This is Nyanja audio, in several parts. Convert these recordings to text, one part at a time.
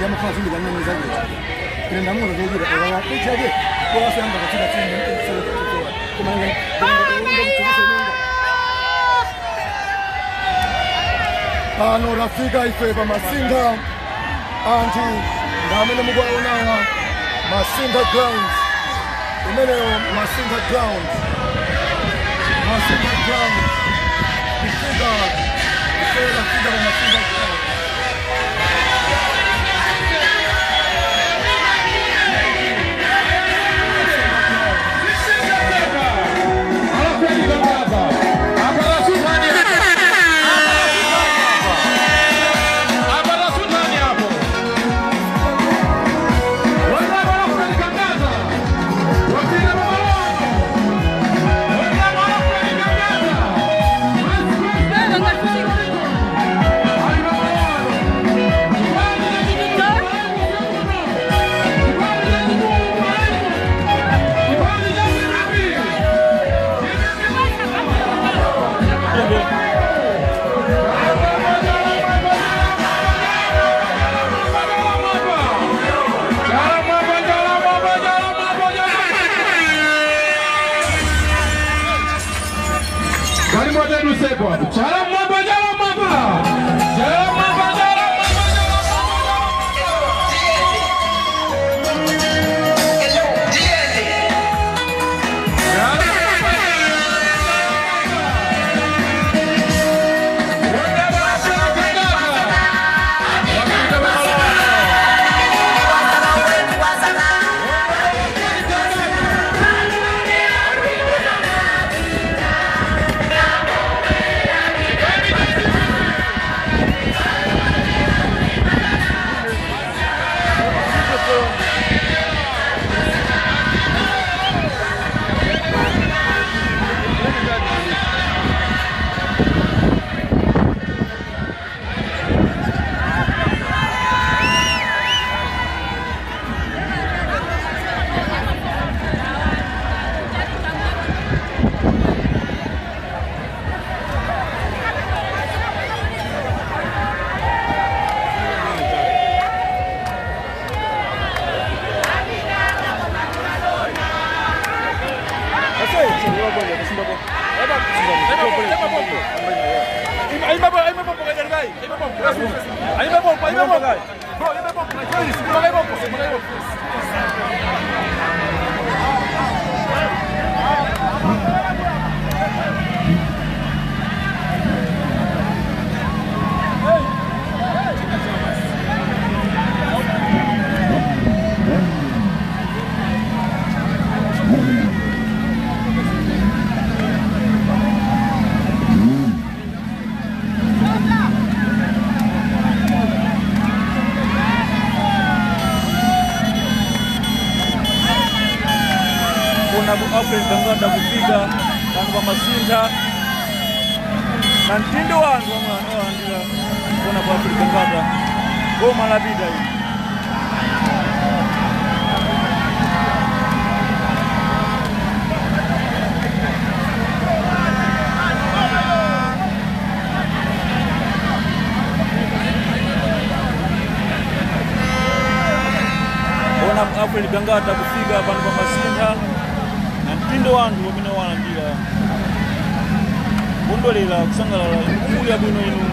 ya mafazi ndi kanene zaje kile ndamuno zojira ela ichaje kwa sababu katika timu kuma ano rafika ifeba Masinga anti ngamene mugwaonawa Masinga grounds imeneyo Masinga grounds ifeba Masinga grounds. Bangada kupiga vanhu vamasinta na ntindo vanhu vanoandira kuona paAfrica Bangada goma labida hii kuona Africa Bangada kupiga vanhu vamasinta Ntindo wandu wamene walandira kondolera kusangalala kuya bwino inu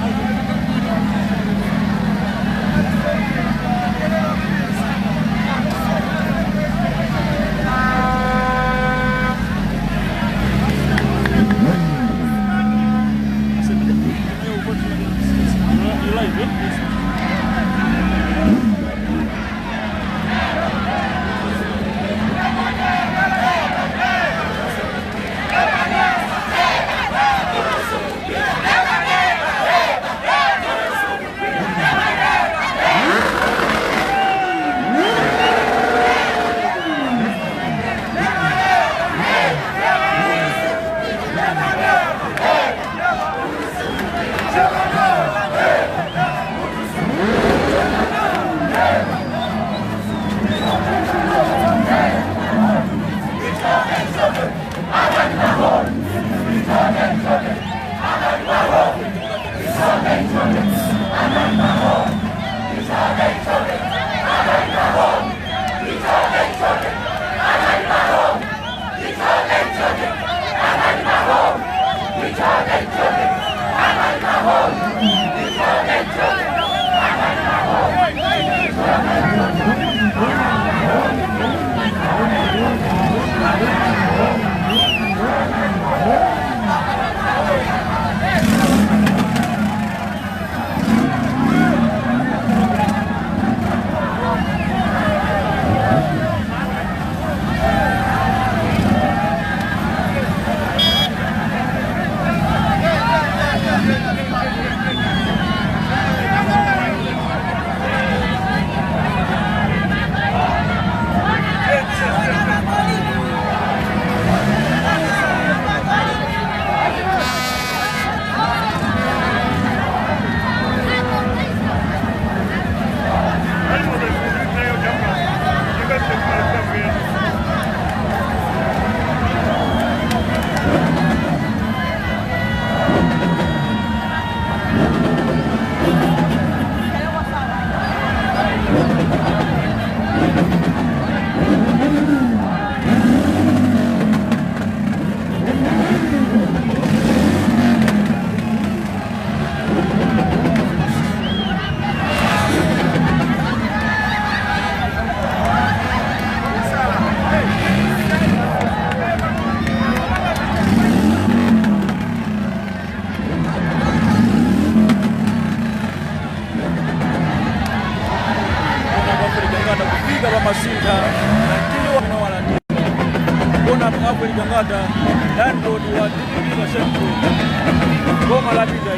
Masintha na mtindi wamene walandira bona Alfred Gangata landlord wa Dibika Central boma la Bida.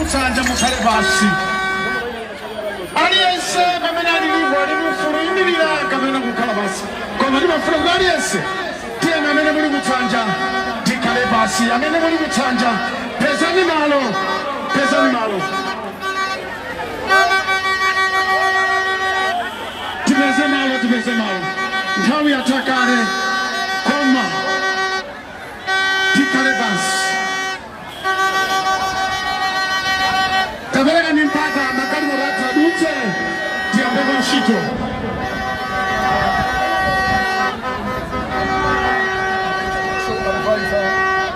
kutsanja mukhale basi aliyense pamene alilipo ali mufulu yimirira kapena kukhala basi koma timafuna kuti aliyense tiyeni amene muli kutsanja tikhale basi amene muli kutsanja pezani malo tipeze malo nthawi yatha kale koma tikhale basi tapereka ni mpaka magalimoto atadutse tiyambeko ntchito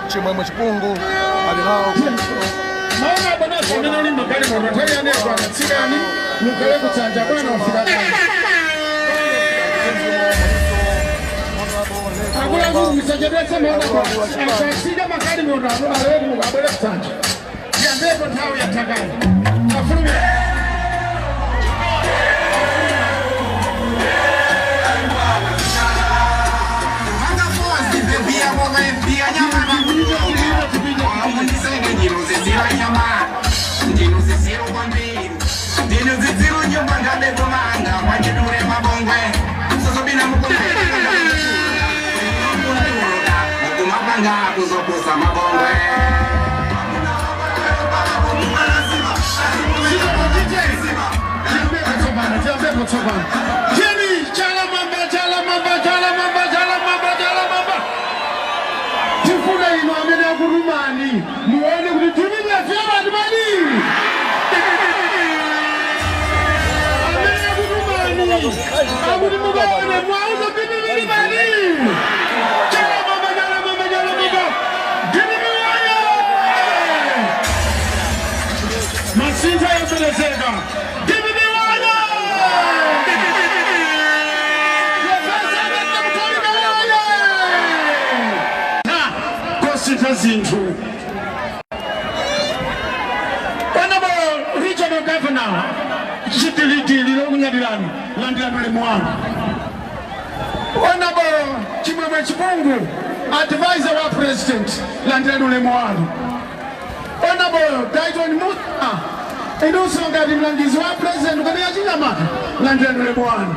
chimwemwe chipungu ali nawo maona bonaso amene ali magalimoto nthawi yanezo anatsikani mukhale kutsanja bwana wafika akulaku musachedwetse maona akasika magalimoto aletu mukabwere kutsanja tiyambeko nthawi yathakale afulumira Jimmy, Jalamamba. Tifuna ino amene akurumani muone kuti tumimya fyama timani amene akurumani akuti mukaone mwauza pimimiri mani Jalamamba Jimmy masinza yopelezeka zinthu Honorable Regional Governor chitilitili lokunyadirani landirani ulemu wanu Honorable Chimwemwe Chipungu Advisor wa President landirani ulemu wanu Honorable Dayton Musa inunso ngati mlangizi wa President ukati yachinyamata landirani ulemu wanu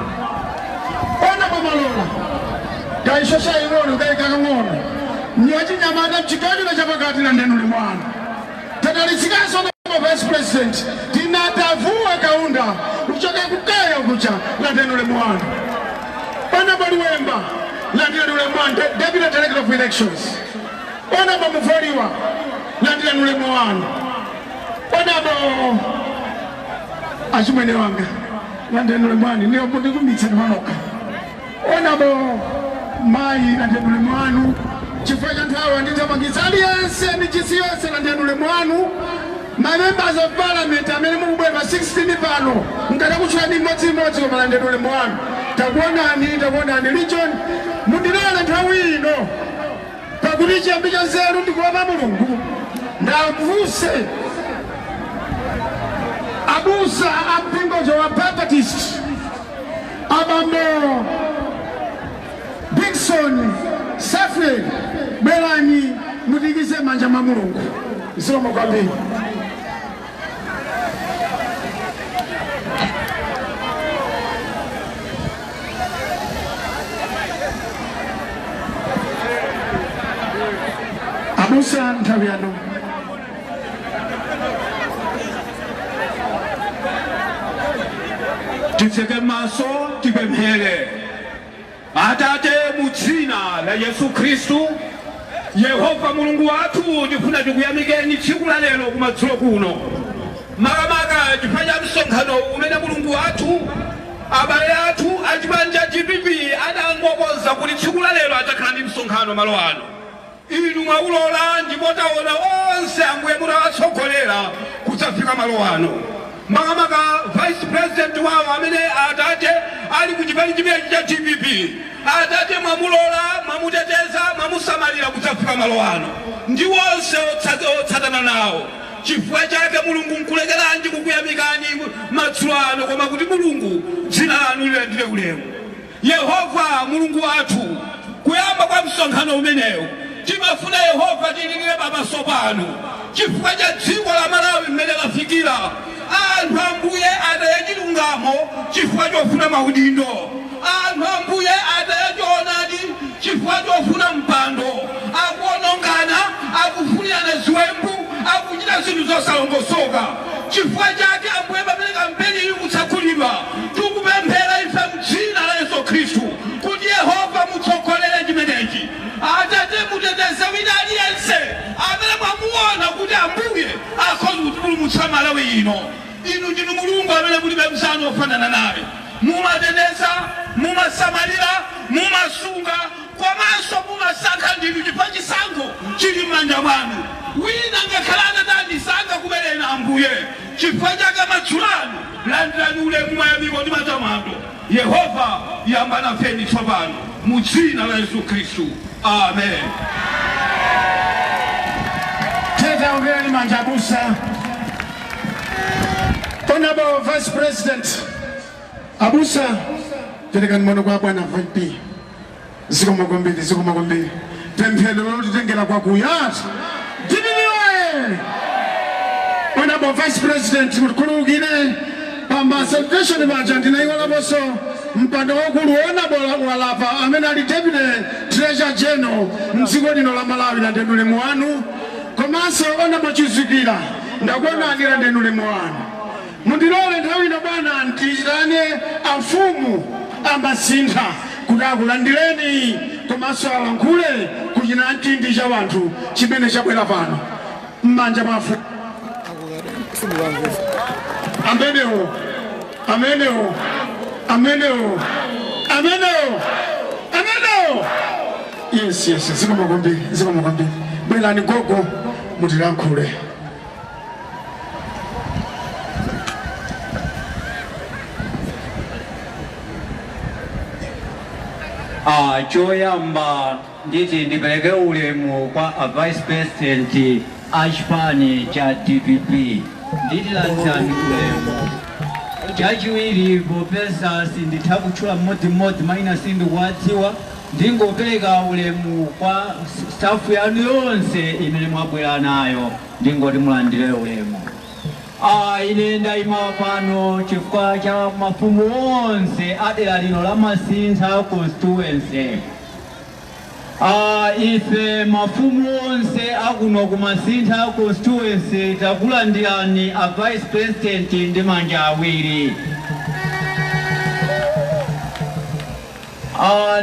Honorable Malola kaishosha ing'ono kaikakang'ono nyachinyamata mchikajula chapakati landirani ulemu wanu tatalitsikanso na Vice President tinatavuwa kaunda uchoka kukaya kucha landirani ulemu wanu Honorable Luemba landirani ulemu wanu Deputy Director of Elections Honorable Muforiwa landirani ulemu wanu Honorable achimwene wanga landirani ulemu wanu ndiyo ndikumbitsa nimanoka Honorable Mai landirani ulemu wanu chifukwa cha nthawi nditamangitsa aliyense ndi chisi yonse landirani ulemu wanu Members of Parliament amene mukubwera 16 pano mkata kuchwani imodzi koma landirani ulemu wanu takuonani Region mundilola nthawi ino pakuti chiyambi cha nzeru ndikuopa Mulungu ndamvuse abusa ampingo wa Baptist abambo Dickson Safre Belani mutikize manja mwa Mulungu zikomo kwambiri abusa nthawi yanu titseke maso tipemphere. Atate mu dzina la Yesu Kristu Yehova Mulungu wathu ndifuna tikuyamikeni tsiku la lero kumadzulo kuno makamaka chifanya msonkhano umene Mulungu wathu abale athu achibanja GPP adangokoza kuti tsiku la lero adzakhala ndi msonkhano malo ano. Inu mwaulola ndipo taona onse ambuye mutawatsogolera kudzafika malo ano. Makamaka Vice President wawo amene Atate ali kuchipani chimene cha GPP Atate mwamulola mwamuteteza mwamusamalira kudzafika malo ano. Ndi wonse otsatana nawo. Chifukwa chake Mulungu nkulekeranji kukuyamikani madzulo ano koma kuti Mulungu dzina lanu lilandire ulemu. Yehova Mulungu wathu kuyamba kwa msonkhano umenewu timafuna Yehova tililire pamaso panu chifukwa cha dziko la Malawi mmene bafikira anthu ambuye atayachilungamo chifukwa chofuna maudindo, anthu ambuye atayachoonadi chifukwa chofuna mpando, akuonongana, akufunirana ziwembu, akuchita zinthu zosalongosoka. Chifukwa chake ambuye pamene kampeni iyi kutsakulidwa tikupemphera ife m'dzina la Yesu Khristu kuti Yehova mutsogolere chimenechi. Atate muteteze wina aliyense amene mwamuona kuti ambuye akhoza kutipulumutsa Malawi ino. Inu ndinu Mulungu amene mulibe mzanu ofanana naye. Mumateteza, mumasamalira, mumasunga, komanso mumasankha ndinu chifukwa chisankho chili m'manja mwanu. Wina ngakhala atatisankha kubereni ambuye chifukwa chake madzulo landirani ulemu mayamiko ndi matamando. Yehova yamba nafeni tsopano mu dzina la Yesu Khristu. Amen. Teta ungeni manja Abusa. Honorable Vice President Abusa, telekani mwana kwa bwana VP. Ziko magombili. Temphelo lotitengera kwa kuyati. Dibiniwe! Honorable Vice President Mkulugine, pamba celebration baja ndinaiwala boso mpando wakulu Honorable Walapa amene ali Deputy Treasurer General mdziko lino la Malawi la ndendule mwanu. Komanso Honorable Chizikira ndakuona andira ndendule mwanu. Mundilole nthawi ino bwana ntizirane afumu amasintha kudakulandireni komanso alankhule kuchina ntindi cha wanthu chimene chabwera pano m'manja mwa afumu. Amenewo. Yes. Ziko magombili. Bwelani gogo mutilankhule. Choyamba nditi ndipeleke ulemu kwa Vice President achipani cha DPP. Nditi lanzani ulemu. Chachiwiri popeza sinditha kutchula mmodzi maina sindikuwadziwa, ndingopereka ulemu kwa staff yanu yonse imene mwabwera nayo, ndingoti mulandire ulemu. Ine ndayima pano chifukwa cha mafumu onse adera lino la Masintha constituency. Ife mafumu onse akuno ku Masintha constituency takulandirani a Vice President ndi manja awiri.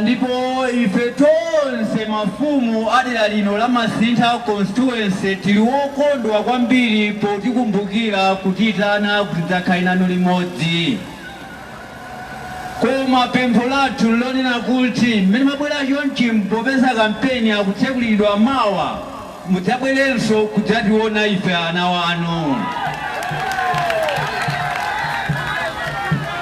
Ndipo ife tonse mafumu adera lino la Masintha constituency tili wokondwa kwambiri potikumbukira kutitana kuti tidzakhale nanu limodzi. Koma pempho lathu lonena kuti mmene mabwera chonchi popeza kampeni akutsekulidwa mawa mudzabwerenso kudzationa ife ana wanu.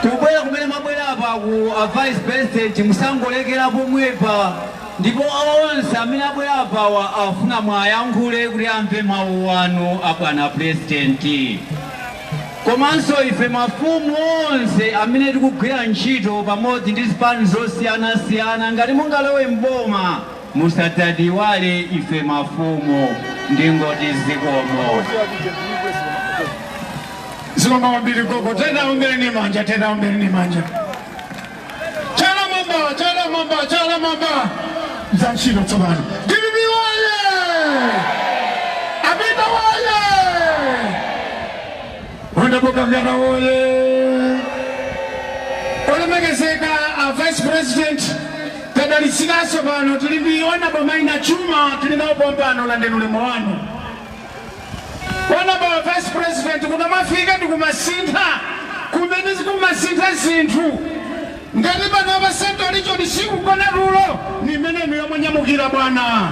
Kubwera kumene mabwera apa ku Vice President musangolekera pomwepa, ndipo onse amene abwera apawa afuna mwayankhule kuti amve mawu anu abwana President. Komanso ife mafumu onse amene tikugwira ntchito pamodzi ndi zipani zosiyanasiyana ngati mungalowe mboma musadzatiwale ife mafumu, ndingoti zikomo. Zilonga wambiri gogo, tena umbeni manja. Chala mamba. Zanchino tsabani. DPP waye! Abita waye! Wanda boka vyana waye! Ole megezeka Vice President tadalisinaso bano tulimbiona bomaina chuma tulinao bombano la ndenu lemo wanu. Wana ba Vice President kuna mafika tukumasintha kumenizi kumasintha zinthu ngati bano abasento alicho lisiku kona rulo ni menenu ya mwenyamukira bwana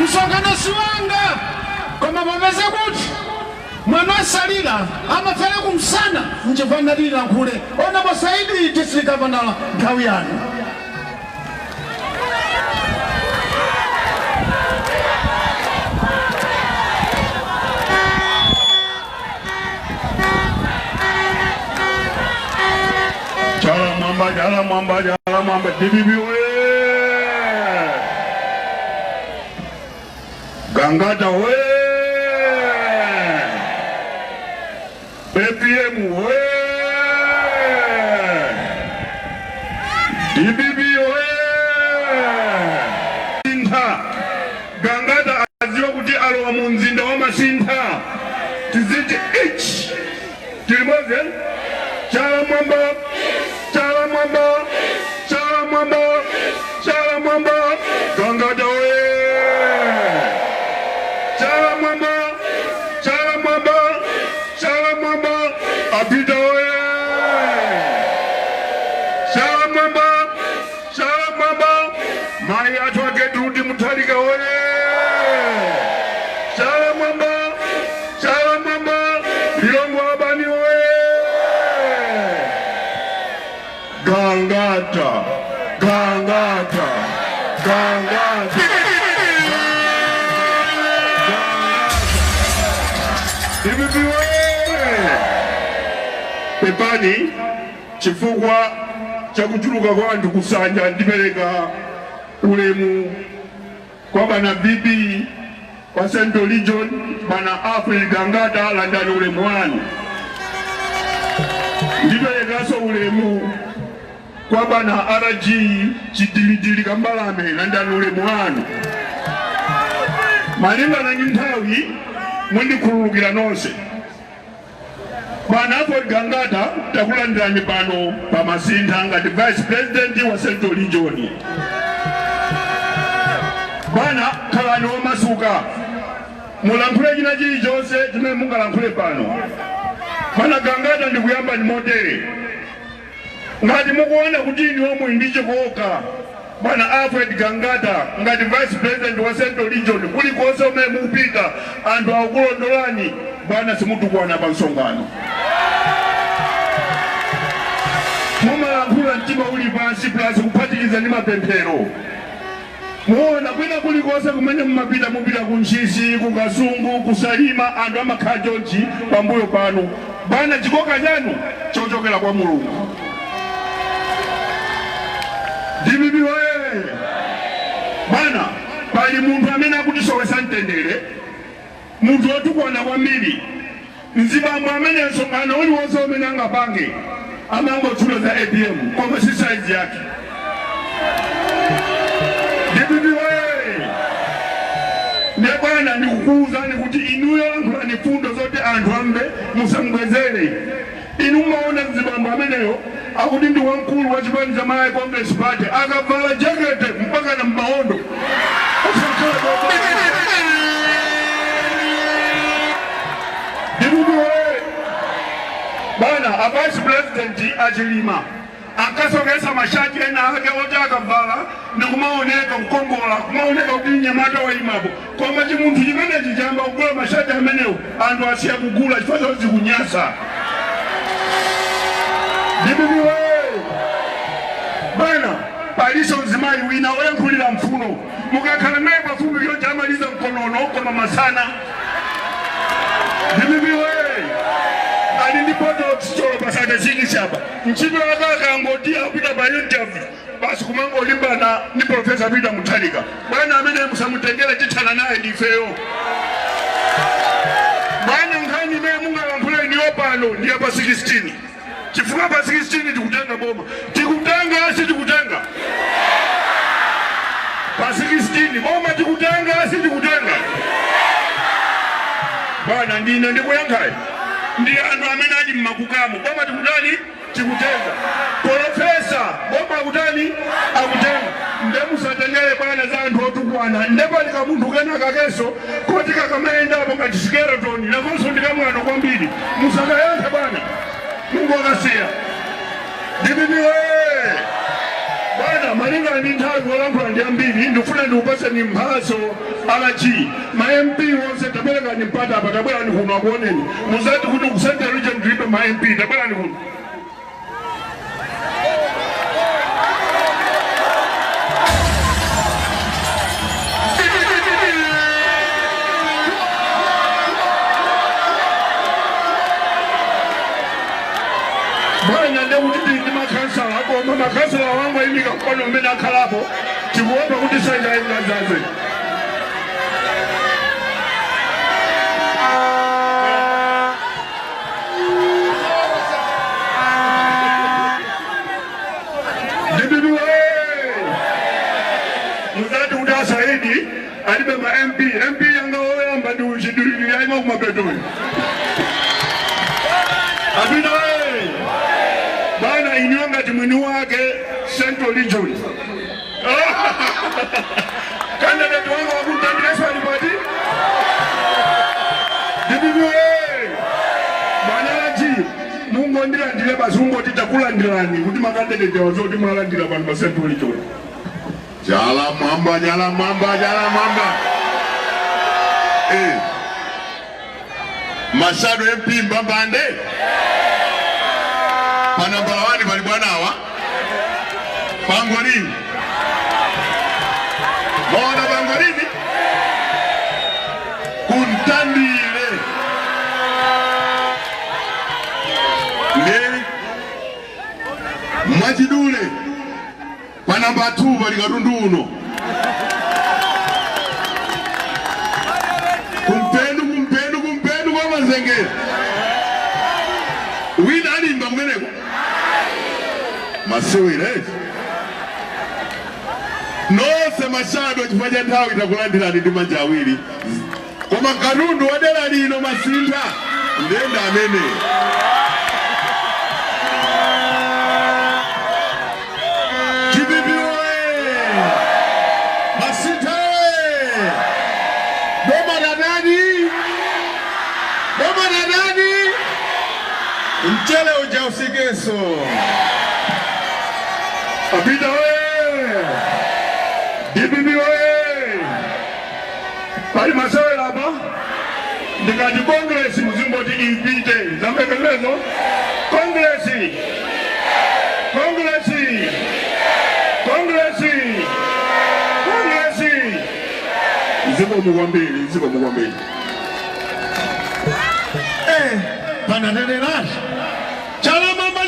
msongano siwanga koma mapeze kuti mwana asalira amafere kumsana njevanalira nkule ona bosaidi district governor nthawi yanu. Jala mamba DPP we Gangata we masinta tiziti ich tilimoze chala mwamba chala mwamba chala mwamba chala mwamba Gangata oye chala mwamba chala mwamba chala mwamba Apita oye chala mwamba chala mwamba mai atwa Gertrude Mutharika oye chala mwamba Lilongwe Abani oye Gangata Gangata Gangata DPP oye pepani chifukwa chakuchuluka kwa anthu kusanja ndipereka ulemu kwa bana bibi kwa Central Region bana Alfred Gangata landani ulemu wanu. Ndiperekaso ulemu kwa bana RG Chidilidili Kambalame landani ulemu wanu. Malinga na nyintawi mwendi kurulukira nonse. Bana Alfred Gangata takulandirani pano pa masinta ngati Vice President wa Central Region. Bana kalani omasuka mulankhule china chilichonse chimene mungalankhule pano. Bana Gangata ndikuyamba ni modere ngati mukuona kuti inu omwe ndichikoka bana Alfred Gangata ngati Vice President wa Central Region kulikonse omwe mupita anthu akukulondolani bwana simutukwana pa msonkhano. Mumalankhula mtima uli pansi plus kuphatikiza ndi mapemphero. Muona kwina kulikonse kumene mumapita mupita kunchisi kukasungu kusalima anthu amakhala chonchi pambuyo pano bana chikoka chanu chochokera kwa Mulungu. DPP oye bana pali munthu amene akutisowesa mtendere munthu wotukwana kwambiri mzibambo amene msonkhano uliwonse umene angapange amangotchula za ATM koma si size yake. DPP oye nebwana ndikukuwuzani kuti inuyo lankhulani fundo zoti anthu ambe musamubwezere. Inu mumaona mzibambo ameneyo akuti ndi wamkulu wa chipani cha Malawi Congress Party akavala jakete mpaka na m'maondo. DPP oye bana a Vice President achilima akasokesa mashati ena ake oti akavala ndikumaoneka kukongola kumaoneka kuti nyamata waimapo koma chimunthu chimene chichamba kugula mashati amenewo anthu asiya kugula chifukwa choti kunyasa. DPP oye bana paliso mzimayi wina oyankhulira mfuno mukakhala naye pafupi yonse amaliza mkonono koma masana. DPP oye ali ndipoto ticholo pasaka chiki chapa mchito akaka ngoti apita pa interview basi kumango limbana ni Professor Peter Mutharika bwana amene musamutengera chithana naye ndifeyo. Bwana nkhani imene mungalankhula iniyo pano ndi pa 16 chifukwa pa 16 tikutenga boma tikutenga asi tikutenga pa 16 boma tikutenga asi tikutenga. Bwana ndine ndikuyankhayi ndi anthu amene ali mmakukamo boma tikutani tikutenga. Profesa boma akutani akutenga ndemusatengere bwana za anthu otukwana ndepalika munthu kenaka keso koti kakamayendapo ngati skeleton nakonso ndikamwana kwambiri musakayankhe bwana Mungu akasiya. DPP oye bwana malinga ndi nthawi wolankhula ndi ambiri ndifuna ndiupase ni mphaso alachi ma MP wonse tabereka ni mpata apa tabwera ni kuno akuoneni muzati kuti ku Central Region ndipe ma MP tabwera ni kuno. Bwana ndekuti ndi makansala koma makansala wangu ayimika mkono mmene akhalapo tikuopa kuti sanja ingazaze. DPP muzati kuti asaidi alibe ma MP yanga oyamba ndi uchidulidwi yaima kumapetoni. Apita wewe. Bana iniwanga timwini wake Central Region. Candidate wangu wa kutangireshwa ripoti. Dibiwe. Bana Mungu ndira ndile bazungu titakula ndirani kuti makandidate wazoti mwalandira vanhu va Central Region. Jala mwamba. Mashado MP Mbambande. Panambala wani bali bwana hawa. Pangolini. Bona pangolini. Kuntandile. Le. Mwachidule. Panamba 2 bali katundu uno. Kumpendu kwa mazengera. Wina alimba mweneko. Masiwile. Nose Mashado chifanya ntawo itakulandira ndi manja awiri. Koma kanundu wadera lino Masinta ndenda amene. Mchele uja usigeso. Apita we. Dibibi we. Pali masawe hapa. Ndikaji kongresi mzimboti impite. Zamekelezo. Kongresi. Ziko mugwambili. Panadelenash. Chala mamba.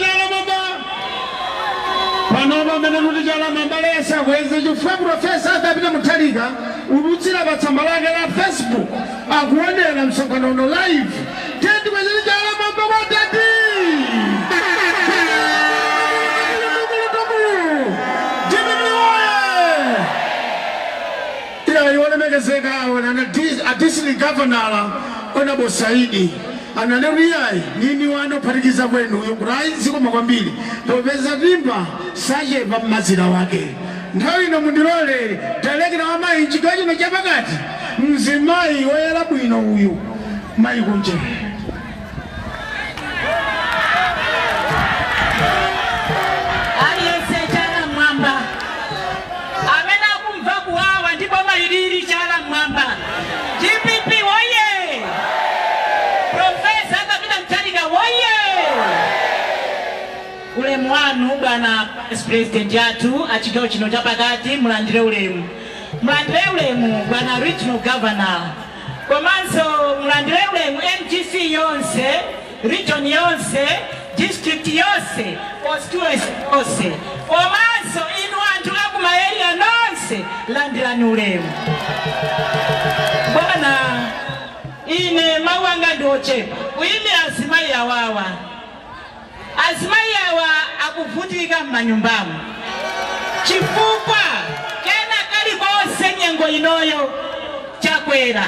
Panoma menenudi chala mamba lesa kweze jufwe profesa David Mutaliga ubutsira batsambalanga la Facebook akuonera msonkhano live. Tendi kweze chala mamba watati. Ila yone megezeka wana district governor Honorable Saidi. Ananewiyai nini wano parikiza kwenu yukurai ziko makwambili Profesa Dimba saje mazira wake nthawi ino mundirole talekera wamayi nchigaji no chapakati mzimayi woyera bwino uyu mayi kunje aliyese chala mwamba amena kumva kuwawa ndipo mayiriri chala mwamba GPP woye Profesa David Mutaliga woye ulemu wanu bwana Vice President yatu achigawo chino chapakati mulandire ulemu bwana Regional Governor komanso mulandire ulemu MGC yonse region yonse district yonse constituency yonse komanso inu anthu akumayeria nonse landirani ulemu bwana ine mawanga ndochepa uime azimai awawa akuvutika m'manyumbamu chifukwa kena kali konse nyengo inoyo chakwera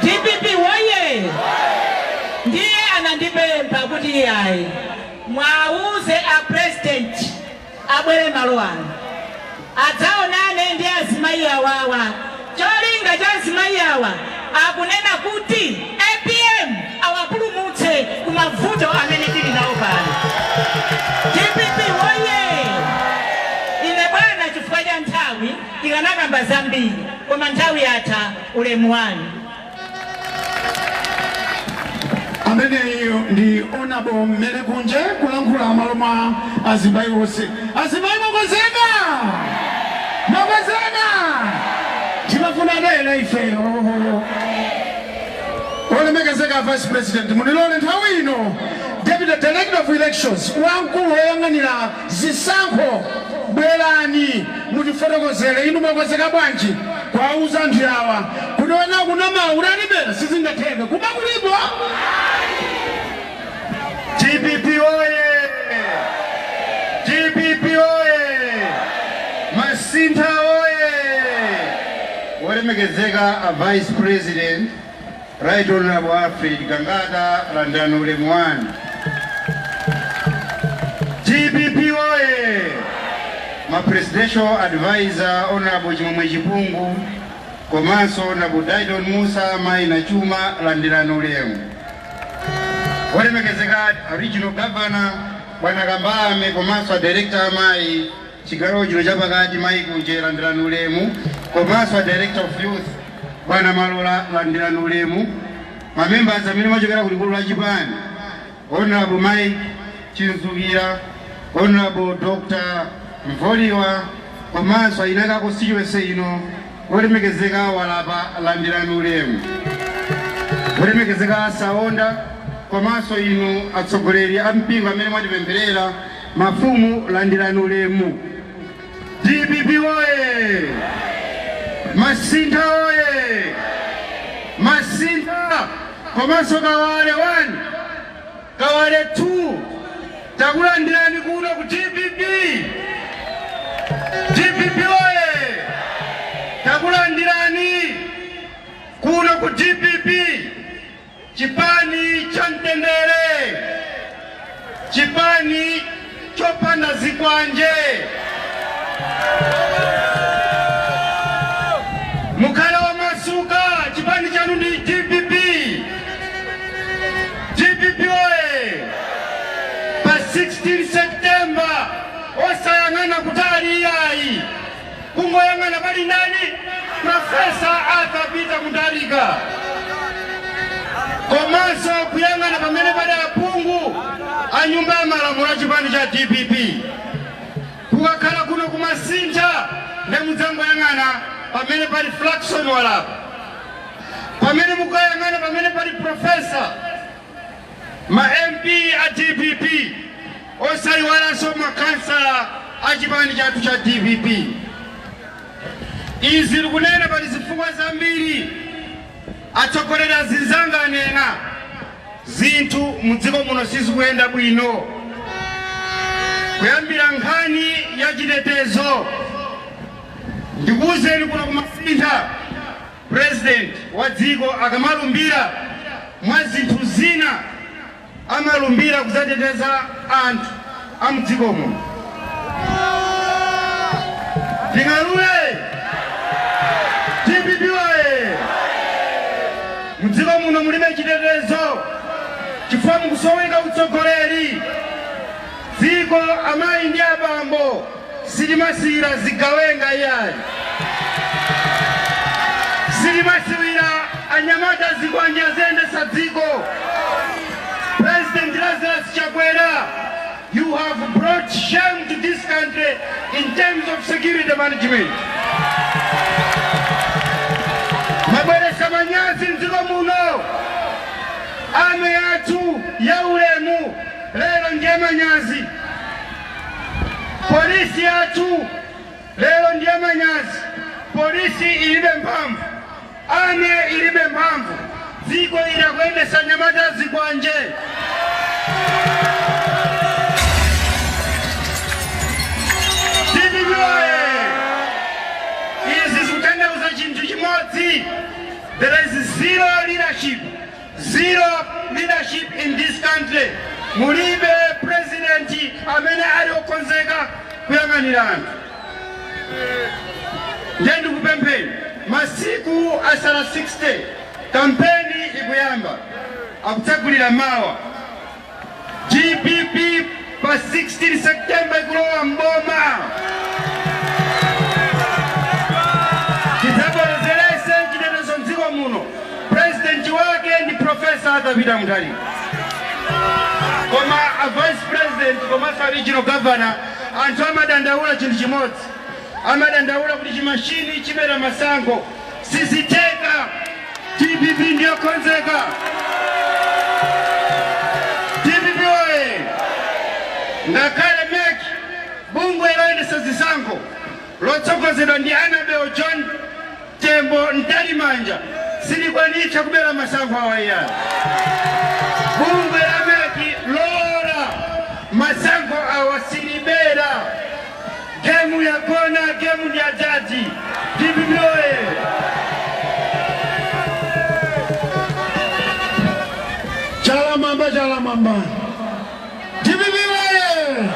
DPP woye ndiye anandipempha kuti yayi mwauze a president abwere malo ano adzaonane ndi azimai awawa cholinga cha azimai awa akunena kuti APM awapulumutse kumavuto amene tili nawo pano. DPP woye ine bwana chifukwa cha nthawi tikanakamba zambiri koma nthawi yatha ulemu wanu. Amene iyo ndi Honorable Melekunje kulankhula maloma azimai wose. Azimai mokozeka chimafuna dele ife ole megazeka Vice President munilole nthawi ino Deputy Director of Elections wankulu woyang'anira zisankho bwerani mutifotokozere inu mwakozeka bwanji kwauza anthu awa kuti wena kunama ulanibera sizingatheke kuba kulipo GPP oye Masinta oye Ole megezeka Vice President Right Honorable Alfred Gangata Landano Lemwani. TPP oye! My Presidential Advisor Honorable Chimamwe Chipungu, Komanso Honorable Daidon Musa Maina Chuma Landirano Lemu. Walemekezeka Regional Governor Bwana Kambame, Komanso Director Mai Chigaro Jino Chapakati Mai Kunje Landirano Lemu, Komanso Director of Youth Bwana Malola Landirano Lemu. My members amene machokera ku likulu la Chipani, Honorable Mike Chinzugira, Honorable Dr. Mvoliwa, Komanso inaka constituency ino, walemekezeka walapa Landirano Ulemu. Walemekezeka Saonda, Komanso ino atsogoleri ampingo amene mwatipempherera mafumu Landirano Ulemu. DPP oye! Masintha oye! Masintha! Komanso Kawale 1, Kawale 2, takulandirani kuno ku TPP. TPP oye! Takulandirani kuno ku TPP. Chipani cha mtendere, chipani chopanda zikwanje. Mukala wa masuka, chipani chanu ndi TPP. TPP oye! Pa 16 September, osayangana kutali yai. Kungoyangana bali nani? Professor Arthur Peter Mutharika. Komanso kuyangana pamene pali aphungu a nyumba ya malamulo chipani cha TPP. Kukakhala kuno kumasintha ndemuzangoyangana pamene pali Flaxon walapa. Pamene mukayangana pamene pali Professor ma MP a TPP. Osayiwalanso makansala a chipani chathu cha TPP. Izi likunena pali zifukwa zambiri. Atsogoleri zinzanga anena zinthu mudziko muno sizikuyenda bwino. Kuyambira nkhani ya chitetezo, ndikuwuzeni kuno kumasintha President wa dziko akamalumbira mwa zinthu zina amalumbira kuzateteza anthu a mdziko muno. Tingalule TPP oye! Mdziko muno mulibe chitetezo chifukwa mukusoweka utsogoleri. Dziko amayi ndi abambo silimasira zigawenga iyayi. Silimasiwira anyamata zikwanje zendesa dziko. President Lazarus Chakwera, you have brought shame to this country in terms of security management. Mabweresa manyazi mdziko muno. Ame yathu ya ulemu lero ndiye manyazi. Polisi yathu lero ndiye manyazi. Polisi ilibe mphamvu, ame ilibe mphamvu. Dziko ilakuyendesa nyamata zikwanje. TPP oye! Izi zikutanthauza chinthu chimodzi. There is zero leadership in this country. Mulibe president amene ali okonzeka kuyang'anira anthu. Ndiye ndikupempheni masiku asala 60 kampeni ikuyamba akutsegulira mawa. TPP pa 16 September ikulowa mboma. Tidzabolezerese chitetezo mdziko muno. President wake ndi Professor Arthur Peter Mutharika. Koma a Vice President komanso Regional Governor anthu amadandaula chinthu chimodzi. Amadandaula kuti chimashini chimera masankho siziteka. TPP ndiyo konzeka. TPP oye! Ngakhale meki bungwe loyendesa zisankho lotsogozedwa ndi Annabel John Tembo Ntalimanja silikwanitsa kubera masankho awayana. Bungwe la meki lola masankho awasilibera. Gemu ya kona, gemu ya jaji. TPP oye! mwamba. TPP oye!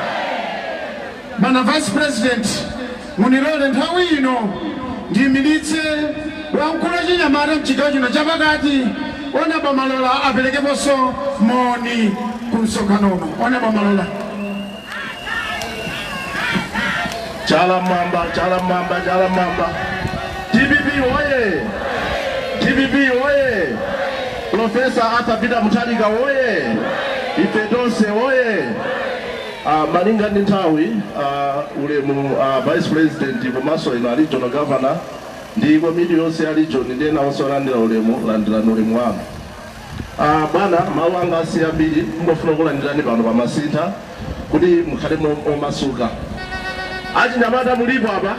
Bana Vice President, munilole nthawi ino ndiyimiritse wamkulu achinyamata mchigawo chino chapakati ona Bamalola apelekeponso moni ku msonkhano uno. Ona Bamalola. Chala mwamba. TPP oye! TPP oye! Profesa Arthur Peter Mutharika oye! Ifedonse oye! Malinga ndi nthawi ulemu Vice President komanso ino regional governor ndi komiti yonse ya region ndi ena onse olandira ulemu landirani ulemu wanu. Bwana mawu anga asiyambiri ngofuna kulandirani pano pamasintha kuti mukhale omasuka. Achinyamata mulipo apa?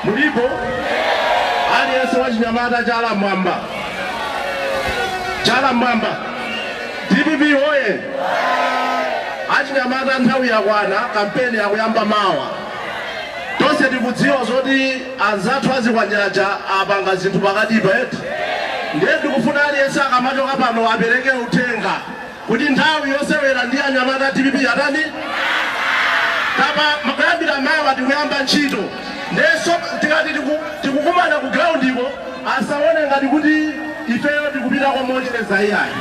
Mulipo? Aliyense wachinyamata chala mwamba. Chala mwamba. TPP oye! Achinyamata nthawi yakwana kampeni yakuyamba mawa. Tonse tikudziwa zoti anzathu azikwanjaja apanga zinthu pakatipa eti. Ndiye ndikufuna aliyense akamachoka pano apereke uthenga kuti nthawi yosewera ndi anyamata TPP yatani? Kama makayambira mawa tikuyamba ntchito. Ndeso tikati tikukumana ku ground iko asaone ngati kuti ifeyo tikupita kwa mocheza iyayi.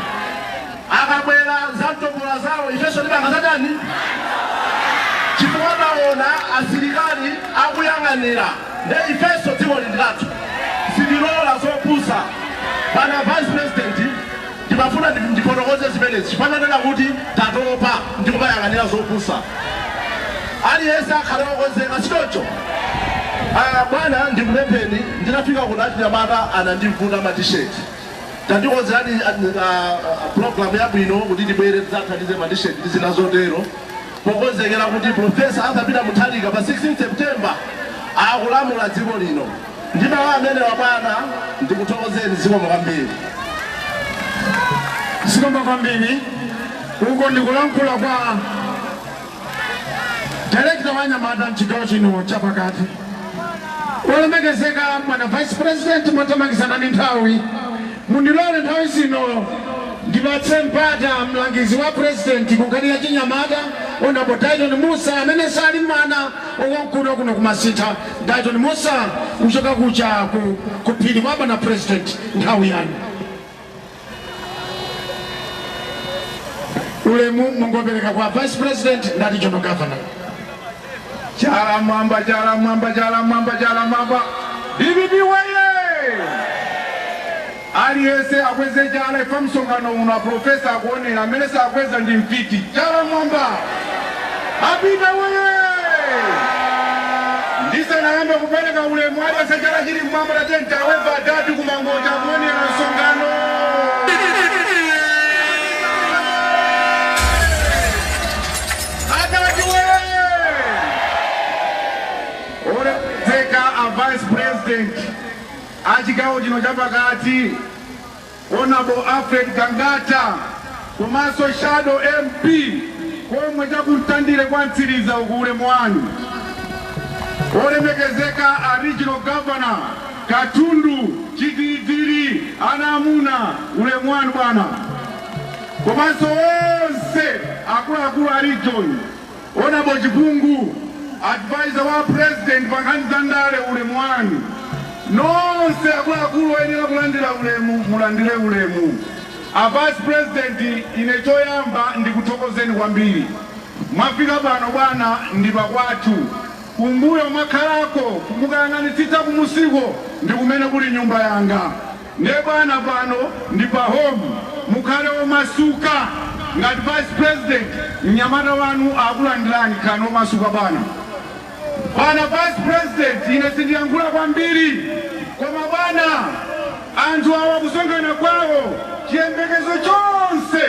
Akabwera zamtopola zawo ifeso libanga zatani? Chifukwa naona asilikali akuyang'anira nde ifeso dziko lindilatu sililola zopusa. Bana Vice President ndimafuna ndifotokoze zimenezi chifananira kuti tatopa ndikumayang'anira zopusa. Aliyense akhale wokonzeka chitocho. Bwana ndikulembeni ndinafika kuna achinyamata anandivuna ma-t-shirt. Tandikonzerani program yabwino kuti ndibwere tidzathandize ma-t-shirt ndizinazotero. Pokonzekera kuti Profesa Arthur Peter Mutharika pa 16 September akulamula dziko lino. Ndimawu amene wabwana ndikuthokozeni zikomo kwambiri. Zikomo kwambiri. Uko ndikulankhula kwa Director wa anyamata mchigawo chino chapakati. Olemekezeka mwana Vice President mwatamangizana ndi nthawi. Mundilole nthawi zino ndipatse mpata mlangizi wa President kunkhani ya chinyamata Honorable Dayton Musa amene sali mwana owamkulu kuno kumasintha. Dayton Musa uchoka kucha ku phiri kwa bwana President nthawi yanu. Ulemu mungopereka kwa Vice President na Regional Governor. Chala mwamba. TPP oye! Aliyense akweze chala ifa msonkhano uno Profesa akuonera amene sakweza ndi mfiti. Chala mwamba. Apita oye! Ndisanayambe kupereka ulemu aliyense chala chili mwamba tatenta weva atatu kumangoja kuonera msonkhano. Vice President achigawo chino chapakati Honorable Alfred Gangata komanso Shadow MP komwe chakutandire kwa ntsiriza ulemu wanu. Olemekezeka a Regional Governor Katundu Chidiviri anamuna ulemu wanu bwana. Komanso onse akulu a region. Honorable Chipungu Advisor wa President Vanganzandale ulemu wanu. Nonse akulu oyenera kulandira ulemu mulandire ulemu. A Vice President inechoyamba ndikuthokozeni kwambiri. Mwafika pano bwana ndiba kwathu. Kumbuyo makhalako kumukayang'anitsitsa kumusiko ndikumene kuli nyumba yanga. Ne bwana pano ndipa home mukhale omasuka ngati Vice President mnyamata wanu akulandirani khano omasuka bwana. Bwana Vice President ine sindiyankhula kwambiri koma bwana anthu awa kusonkhana kwawo chiyembekezo chonse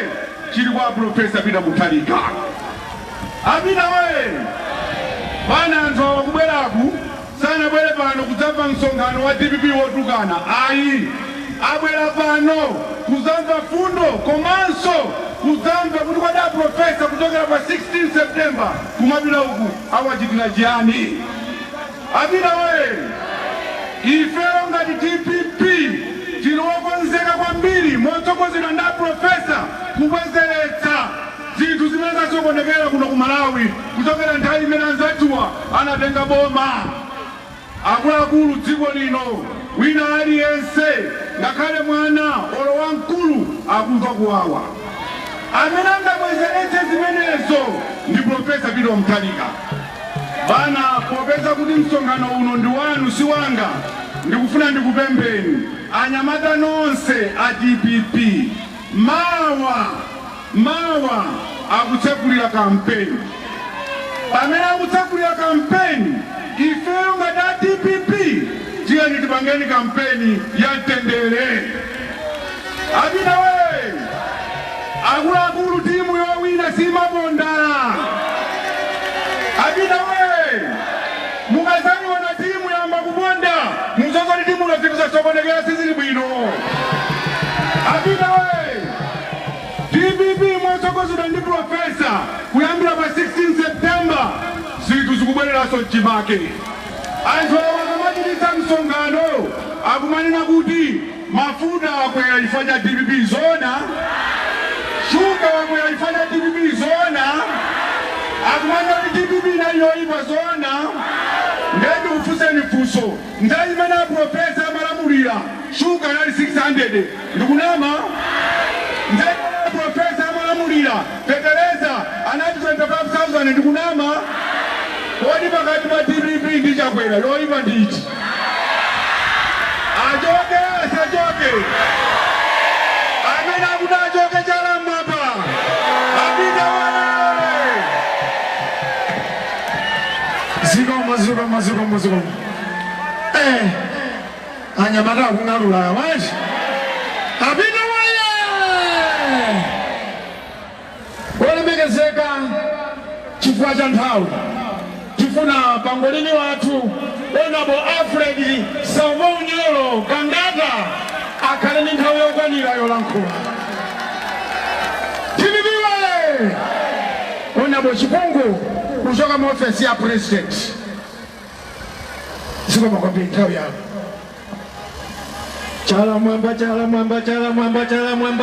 chili kwa Profesa Peter Mutharika. Apita we bwana anthu awa kubweraku sanabwere pano kudzamva msonkhano wa TPP wotukana ayi abwera pano kudzamva fundo komanso kudzamva kuti kwada Profesa kuchokera pa 16 September kumapita uku awachitira chiyani. Apita we ifeyo ngati TPP tinokonzeka kwambiri motsogozedwa nda Profesa kubwezera ndonekera kuno ku Malawi kuchokera nthawi imene anzathuwa anatenga boma. Akuluakulu dziko lino wina aliyense ngakhale mwana olo wamkulu akumva kuwawa. Amene angabwezeretse zimenezo ndi Profesa Peter Mutharika. Bana popeza kuti msonkhano uno ndi wanu si wanga, ndikufuna ndikupempheni anyamata nonse a DPP mawa akutsekulira kampeni. Pamene akutsekulira kampeni, ifeyo ngati DPP tiyeni tipangeni kampeni ya mtendere. Apita we akuluakulu timu yowina simabonda. Apita we mukazaniona timu yamba kubonda muzozoni timu unazikuza sokonekera sizili bwino. Apita we DPP mwasokozedwa ndi Profesa kuyambira pa 16 September zinthu zikubwereraso mchimake. Anthu akamachititsa msonkhano akumanena kuti mafuta akwera chifukwa cha DPP zona, shuga wakwera chifukwa cha DPP zona, akumanya kuti DPP inayoipa zona. Ndende ufuseni fuso ndayi imene Profesa amalamulira shuga yali 600 ndikunama. Ndayi Profesa amalamulira fetereza anati 25,000 ndikunama. Kodi pakati pa DPP ndi chakwera yoipa nditi? Ajoke asajoke amene akuti ajoke chalamapa. Apita wale zikomo anyamata akung'alula awati. Apita wale olemekezeka chifukwa cha nthawi tifuna pangolini wathu Honorable Alfred Savonyolo Kangata akhale ndi nthawi yokwanira yolankhula. Timibiwe Honorable Chipungu kuchoka mu ofisi ya President. Zikomo kwambiri nthawi yako. Chala mwamba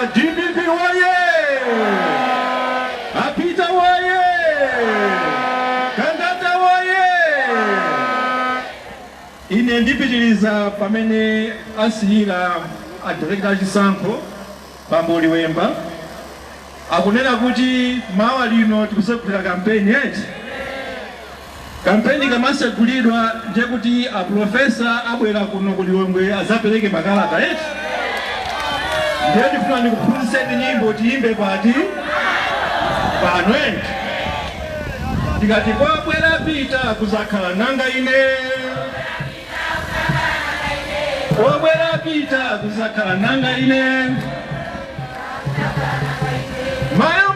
DPP waye! Apita waye! Kangata waye! Ine ndipitiriza pamene asiyira a Director Chisankho Bamboli Wemba akunena kuti mawa lino tikusekulira kampeni eti. Kampeni kamasegulidwa nje kuti a Profesa abwera kuno kuliwengwe azapereke makalata eti. Ndiye ndifuna ndikuphunzitseni nyimbo tiyimbe pati pano eti. Tikati kwabwera pita kuzakhala nanga ine. Kwabwera pita kuzakhala nanga ine. Mayo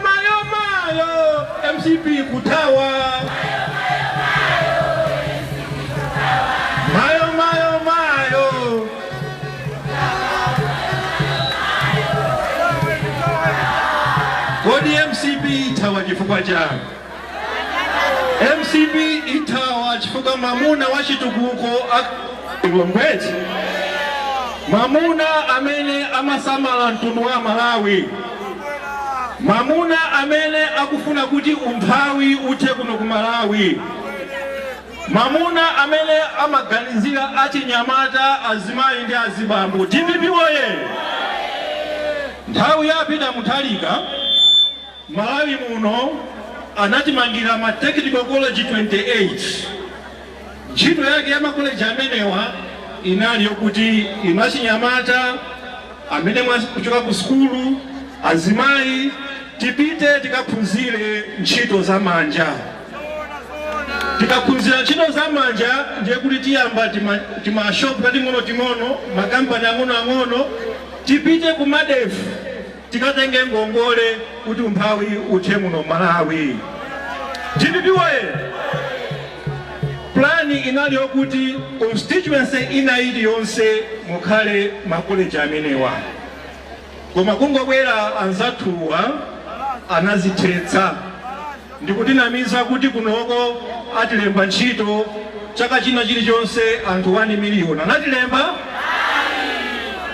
MCP kutawa. Mayo Kodi MCP itawa chifukwa cha MCP itawa chifukwa mamuna wachitukuko Longweti. Mamuna amene amasamala mtundu wa Malawi. Mamuna amene akufuna kuti umphawi uthe kuno ku Malawi. Mamuna amene amaganizira achinyamata azimayi ndi azibambo. DPP woye! Nthawi yapita Mutharika Malawi muno anatimangira ma Technical College 28. Ntchito yake ya makoleji amenewa inali yokuti imachinyamata amene kuchoka ku skulu azimayi tipite tikaphunzire ntchito za manja. Tikaphunzira ntchito za manja ndiye kuti tiyamba timashopu kating'ono makampani ang'ono tipite ku madefu tikatenge ngongole kuti umphawi uthe muno Malawi. DPP waye plani inali yokuti constituency ina iliyonse mukhale makoleji amenewa. Koma kungobwera anzathuwa anazithetsa. Ndikutinamiza kuti kunoko atilemba ntchito chaka china chilichonse anthu 1 miliyoni. Anatilemba?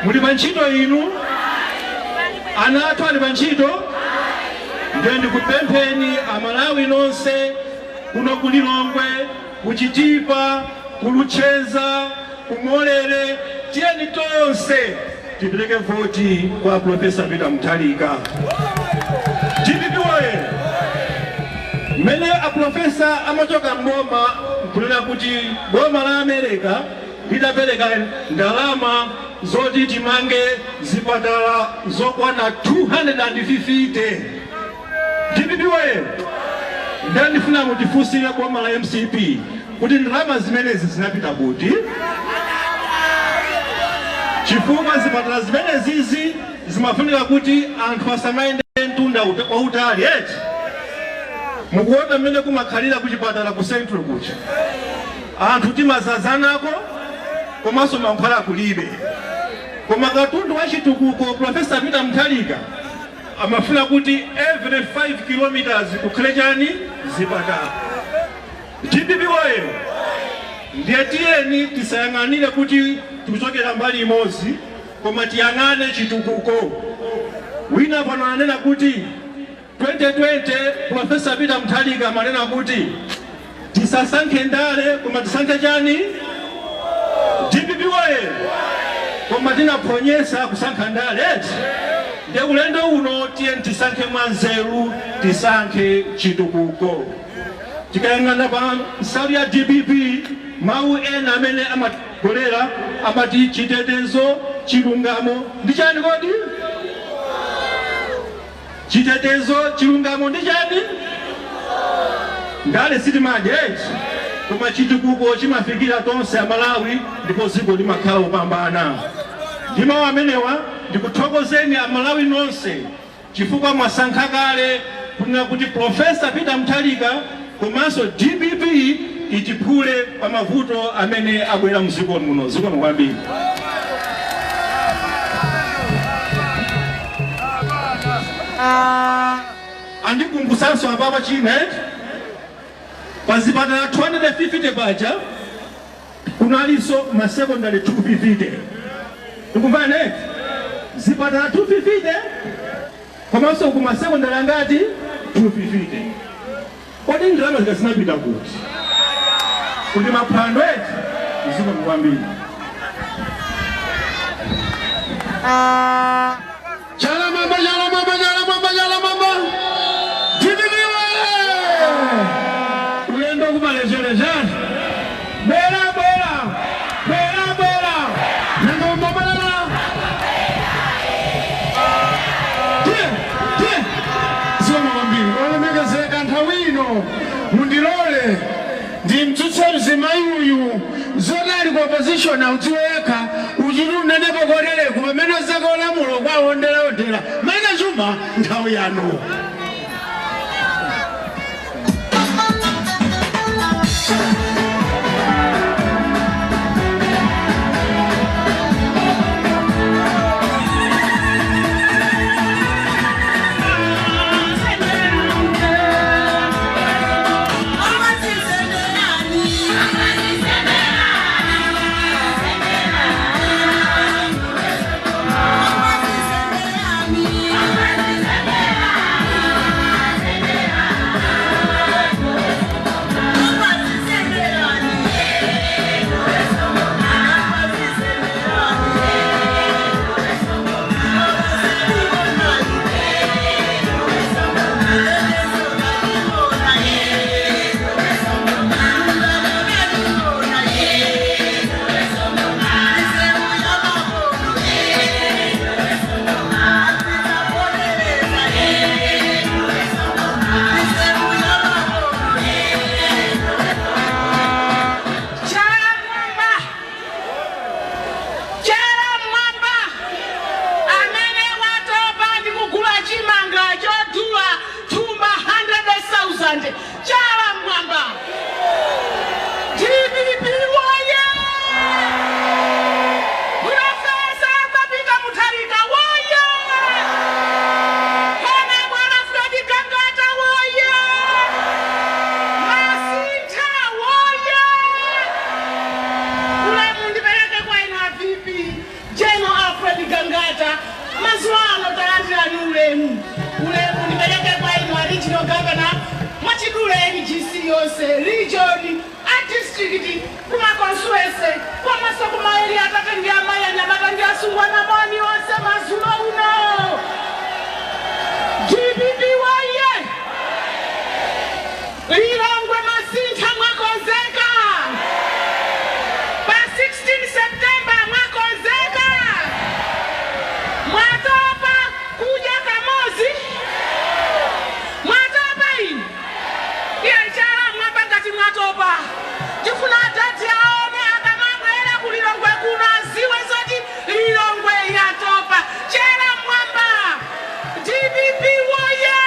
Muli pa ntchito inu? Ana athu ali pa ntchito? Ngendi kupempeni amalawi nonse kuno kulilongwe kuchitipa kulucheza kumolere tieni tonse tipeleke voti kwa Profesa Peter Mutharika. GPP wae mene a profesa amachoka mboma kunena kuti boma la Amerika lidapeleka ndalama zoti timange zipatala zokwana 250. GPP wae ndandifuna mutifusire boma la MCP kuti ndalama zimenezi zinapita kuti chifukwa zipatala zimenezi zimafunika kuti anthu asamaende mtunda kwa utali eti mukuona mmene kumakhalira kuchipatala ku Central kucha anthu timazazanako komanso mankhwala kulibe, koma katundu wa chitukuko Profesa Peter Mutharika amafuna kuti every 5 kilometers kukhale chani zipatala. GPP wayo ndiye tiyeni tisayang'anire kuti tuchokera mbali imodzi koma tiyang'ane chitukuko. Wina pano anena kuti 2020 Profesa Peter Mutharika amanena kuti tisasankhe ndale koma tisankhe chani. GPP waye koma tinaponyesa kusankha ndale eti ndiye ulendo uno tiyeni tisankhe mwanzeru tisankhe chitukuko. Tikayang'ana pa nsalu ya GPP mawu ena amene amatolera amati chitetezo chilungamo ndi chani kodi? Chitetezo chilungamo ndi chani? Ndale sitimadye eti koma chitukuko chimafikira tonse amalawi ndipo dziko limakhala opambana. Ndi mawu amenewa ndikuthokozeni amalawi nonse chifukwa mwasankha kale kunena kuti Profesa Peter Mutharika komanso GPP itiphule pa mavuto amene abwera mdziko muno. Zikomo kwambiri. Andikumbusanso apapa china pa zipatala 250 paja kunalinso ma secondary 250. Ndikumvana zipatala 250 komanso kuma secondary angati 250. Kodi ndalama zinapita kuti? Kuti maphwando eti zikomo kwambiri. Chala mama, chala mama, chala mama, chala mama. Jibiwe! Ulendo kumalezele jana. Bela bela. Bela bela. Nando mama la. Zikomo kwambiri. Olemekezeka nthawino mundilole ndi mtsutsa mzima uyu zonali ku opposition udziweka uchilunene pokolele kumene zakola mulo kwaondera ondera maina chuma nthawi yanu. yonse region a district kuma constituency komanso kuma area atate ndi amayi anyamata ndi asungwana moni onse mazulo uno DPP waye Lilongwe Masintha mwakonzeka pa 16 September mwakonzeka mwatopa kuja kamozi mwatopa ini iyachala mwapangati mwatopa tifuna dati aone akamabwera ku Lilongwe kuno aziwe zoti Lilongwe yatopa chera mwamba DPP woye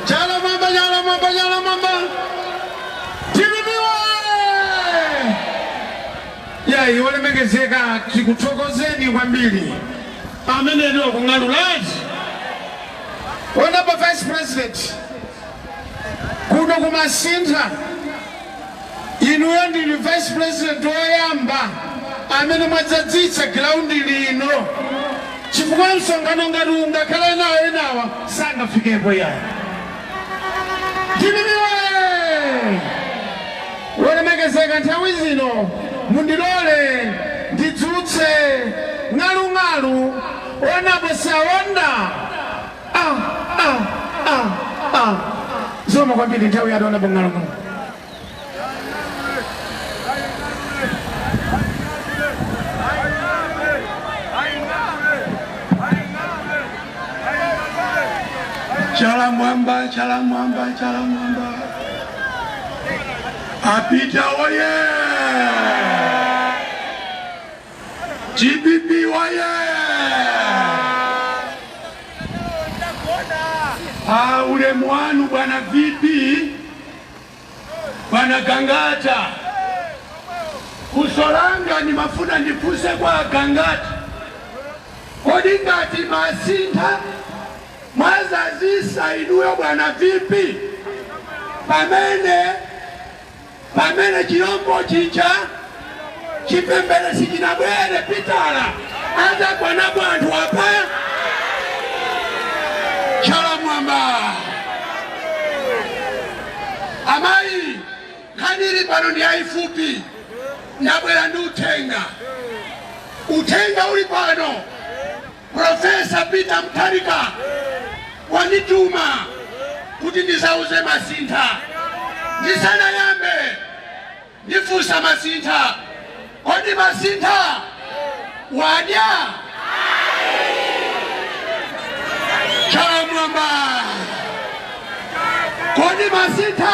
Jala mamba, jala mamba, jala mamba. Ya yole megezeka kikutokozeni kwambiri. Amene ndio kungalulazi. Honorable Vice President. Kuno kumasintha inuyo ndili vice president oyamba amene mwadzadzitsa ground lino chifukwa msonkhano ngati ungakhala nawo enawa sangafikepo yawo. Tibimiwe wolemekezeka nthawi zino mundilole ndidzutse ng'alung'alu onapo sawonda zoma kwambiri nthawi yati onapo ng'alung'alu. Chala mwamba, chala mwamba, chala mwamba. Apita oye! GBP oye! Ule mwanu bwana vipi? Bwana Gangata. Kusolanga ni mafuna nipuse kwa Gangata. Kodi ngati Masintha mwazazisa inuyo bwana vipi? Pamene chilombo chicha chipembele sichinabwere pitala aza kwana bwantu apa chala mwamba. Amayi kaniri pano ndi aifupi ndabwera ndi utenga uli pano. Profesa Peter Mutharika wanituma kuti ndisauze Masintha. Ndisana yambe ndifusa Masintha, kodi Masintha wadya? Chala mwamba. Kodi Masintha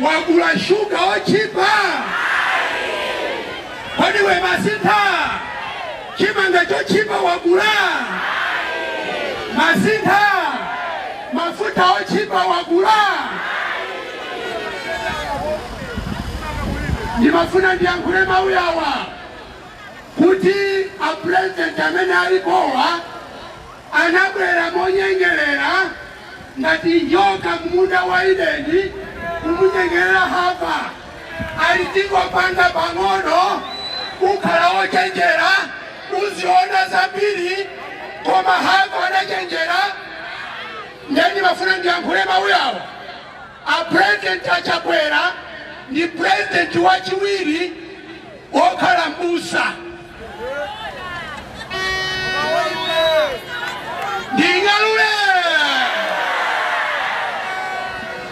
wagula shuga ochipa? Kodi we Masintha chimanga chochipa wagula? Masintha mafuta ochipa wagula? Ndimafuna ndiyankhule mawu yawa kuti a president amene alikowa anabwera monyengerera ngati njoka munda wa Edeni kumunyengerera Hava. Alitingopanda pang'ono kukhala ochenjera uziona zambiri koma Hava anachenjera. Ndeni mafuna ndiyankhule mawu yawa. A president achabwera ni president wachiwiri okhala mbusa. Nding'alule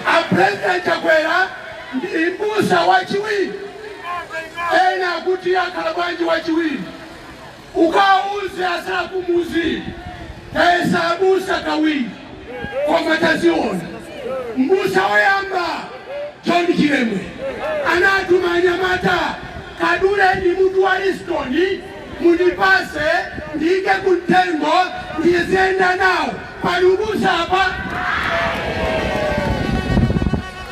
a president akwera ndi mbusa wachiwiri. Ena kuti akhala bwanji wachiwiri ukauze asala kumuzi esa abusa kawiri koma taziona. Mbusa oyamba John Chiremwe anatuma Anyamata kadule ndi mutu wa Liston munipase ndike kuntengo ndiyezenda nawo pali ubusa apa.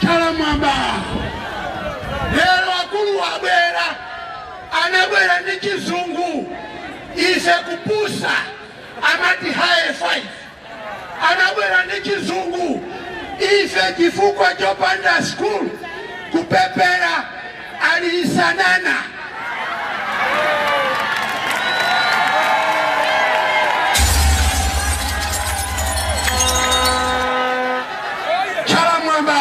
Chala mwamba. Lero akulu wabwera anabwera ndi chizungu ise kupusa amati high five. Anabwera ndi chizungu ife chifukwa chopanda school kupepera aliisanana. Chala mwamba.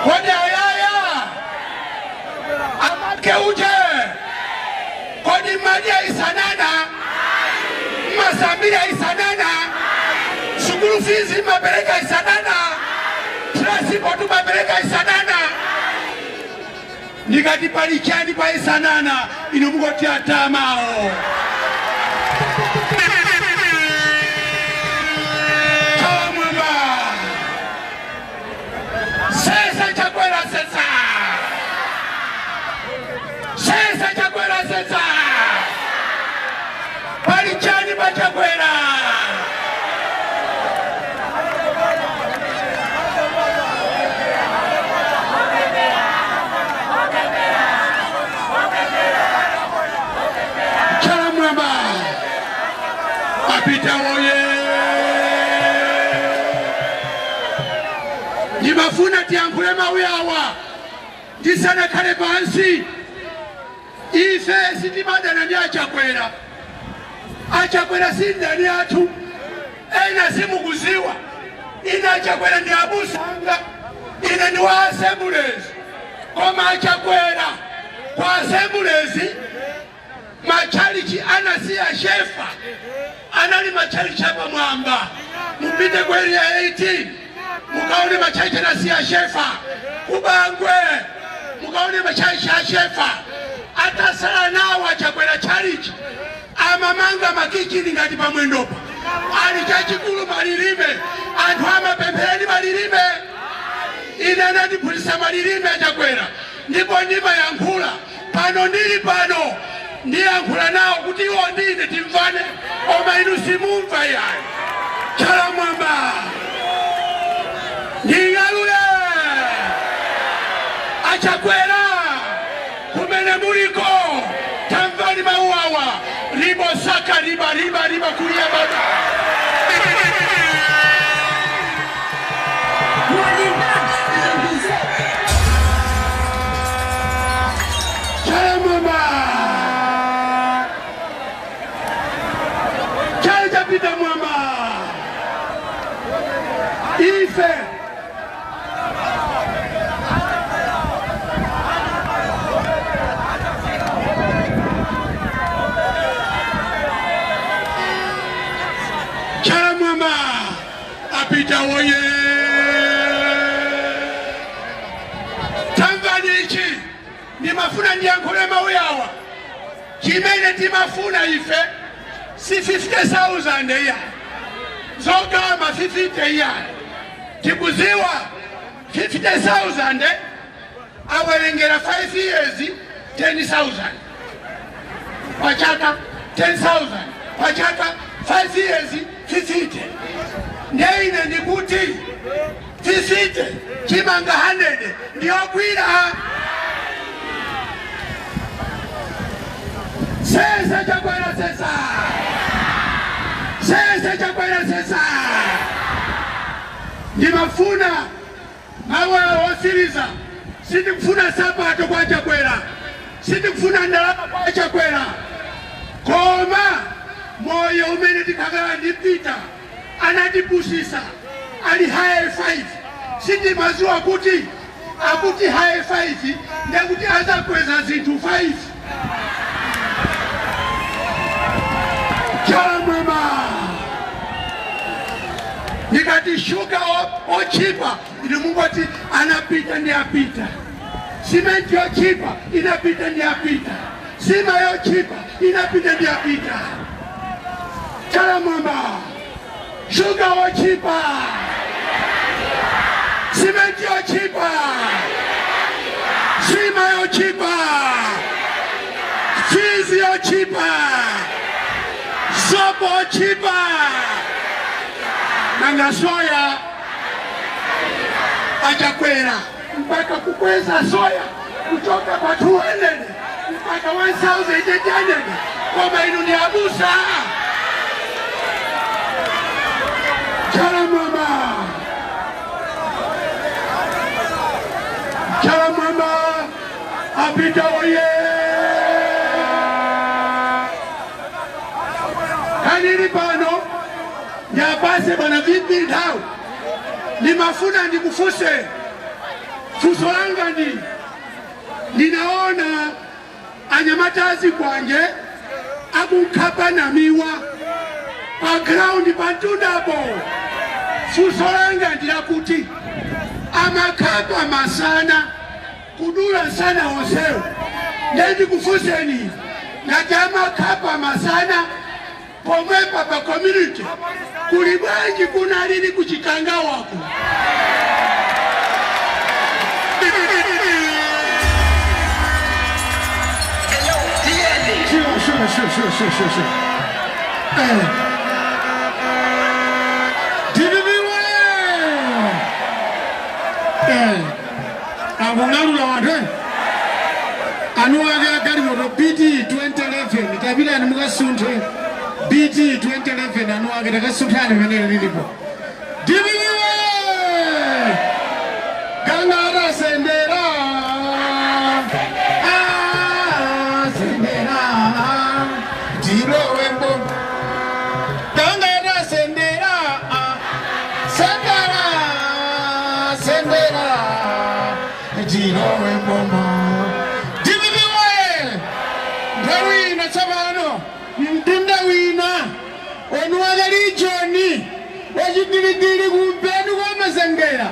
Kodi ayaya amake uje kodi madia isanana masambira isanana sukulu fizi mapeleka isanana transport mapeleka isanana. Nikati palichani pa isanana inomukotia tamao. Chala mwamba. Sesa chakwera sesa. Sesa chakwera sesa. Palichani pa chakwera. Chala mwamba. timafuna tiyankhule mawu awa tisanakhale pansi. Ife sitimadana ndi Achakwera. Achakwera si ndani yathu, ena simukuziwa. Ine Achakwera ndi abusa anga, ine ndi wa Assemblies. Koma Achakwera kwa Assemblies machalichi anasiya shefa, anali machalichi hapa mwamba. Mupite kwa area 18 mukaone machalichi anasiya shefa. Kubangwe mukaone machalichi ya shefa. Atasala nawo Achakwera chalichi amamanga makichini ngati pamwendopa. Ali chachikulu malilime, anthu amapemphera malilime. Ine anandipulisa malilime Achakwera, ndipo ndimayankhula pano. Ndili pano ndiyankhula nawo kuti iwo ndine timvane, koma inu simumva yayi. Chala mwamba nding'alule Achakwera kumene muliko, tamvani mawu awa. Libo saka riba kulia baba. Chala mwamba chala chapita mwamba ife chala mwamba apita woye. Tamvani ichi ndimafuna ndiyankhule mawu awa. Chimene timafuna ife si 50,000 ya zogama 50 ya tikuziwa 50,000 awerengera 5 years 10,000 pachaka, 10,000 pachaka, 5 years 50. Ndeine ndikuti 50 chimanga 100 ndiyokwira. Sesa Chakwera sesa. Sesa Chakwera sesa. Ndimafuna mawe osiriza. Sitikufuna sapato kwa Chakwera. Sitikufuna ndalama kwa Chakwera. Koma moyo umene tikakhala ndipita anatipusisa ali high 5. Sitimaziwa kuti akuti high 5 ndekuti azakweza zinthu 5. Chala mwamba nikati shuka ochipa ine Mungu ati anapita ndi apita. Simenti ochipa inapita ndi apita. Sima yochipa inapita ndi apita. Chala mwamba shuka ochipa, simenti ochipa, sima yochipa, fizi ochipa, sopo ochipa, nanga soya Achakwera mpaka kukweza soya kutoka kwa 200 mpaka 1,800 koma inu ni abusa. Chala mwamba, chala mwamba apita oye. Kanini pano nyapase bwana vipi ndao nimafuna ndikufuse fuso langa ninaona anyamatazi kwanje akunkapa na miwa pa ground pantundabo. Fuso langa ndilakuti amakapa masana kudula sana oseo ndendi kufuseni ngati amakapa masana pomwepa pa community kulibwanji kuna lili kuchikanga wako. Sure. Abungalula watu anuwaga gari moto BT 2011 tabila ni mga sunte BT 2011 anuwaga daga suntani menele nilipo dibiwe Region wachidilidili kumpeni kwa Masengera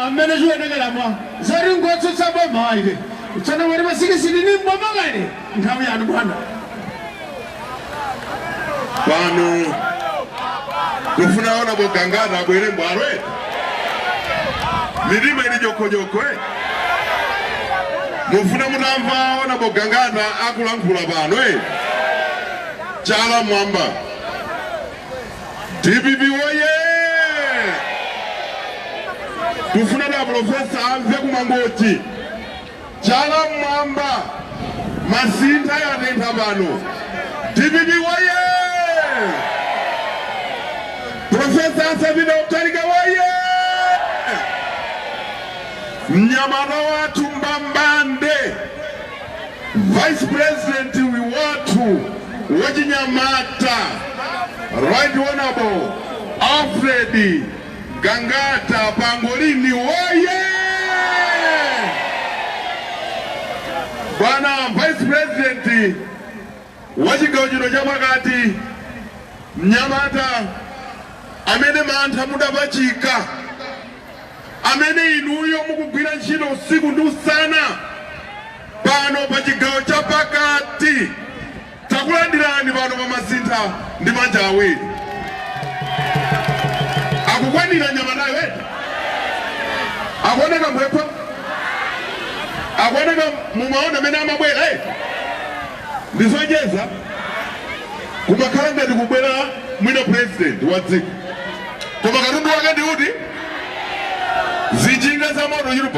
amene chiwonekera mwa zari ngotso sabo maile tsana wari masikisini ni mboma kale nthawi yanu bwana pano kufuna ona bogangana bwere mbwarwe milima ilijokojoko mufuna munamva ona bogangana akulankhula pano chala mwamba TPP oye tufuna na profesa amve kumangoti chala mwamba masinta yatentha pano TPP oye Profesa Asabina Utarika oye mnyamana watu Mbambande Vice President watu wajinyamata Right Honorable Alfred Gangata Pangolini oye Bwana Vice President wachigawuchino chapakati mnyamata amene mantha mudapachika amene inuyo mukugwira ntchito usiku ndi usana pano pa chigawo chapakati takulandirani pano pa masintha ndi manja awiri akukwanira nyamatayo wetu akuoneka mpwepo akuoneka mumaona amene amabwera ndizojeza kumakhala ngati kubwera mwina president wa dziko koma katundu wake ndi uti zinjinga za moto chiro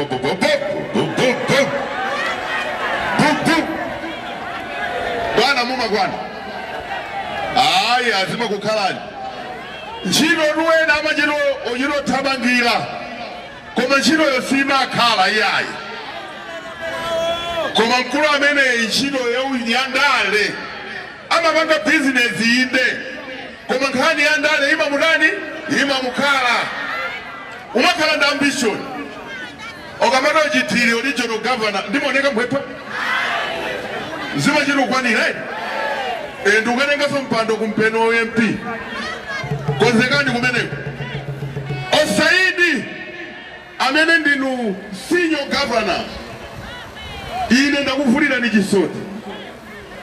bwana mumakwana ayi azima kukhalani ntchito nuwena amachito ochitothamangira koma ntchitoyo simakhala iyayi koma mkulu amene ntchito yandale amapanga bizinesi inde koma nkhani yandale imamutani imamukhala umakhala ndi ambition okamata uchithiri regional governor ndimaoneka mpwepa zimachita kukwanira ndikukatengaso mpando kumpeno MP konzekani kumeneko osaidi amene ndinu senior governor ine ndakuvulira ndi chisoti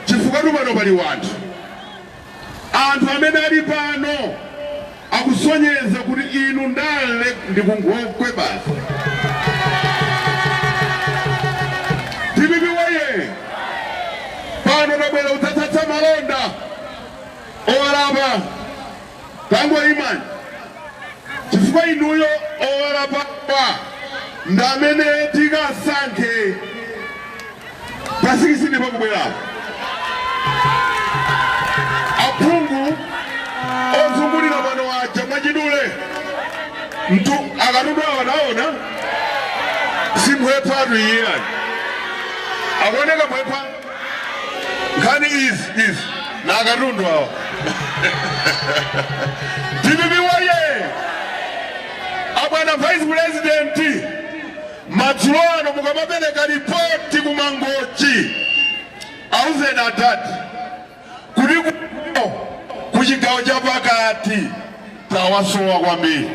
chifukwa pano pali wanthu anthu amene ali pano akusonyeza kuti inu ndale ndikungokwe basi TPP oye pano tabwera udzadzatsa malonda owalapa tango imani chifukwa inuyo owalapa ndamene tikasankhe pasikisini pakubwerapo aphungu ozungulira pano aja mwachidule mtu akatundu awa naona simphwepatu iyani akuoneka phwepha nkhani izi na akatundu awa TPP oye abwana Vice President madzulo ano mukamapereka ripoti kumangochi auzeni atati kuti kuchigawo chapakati tawasowa kwambiri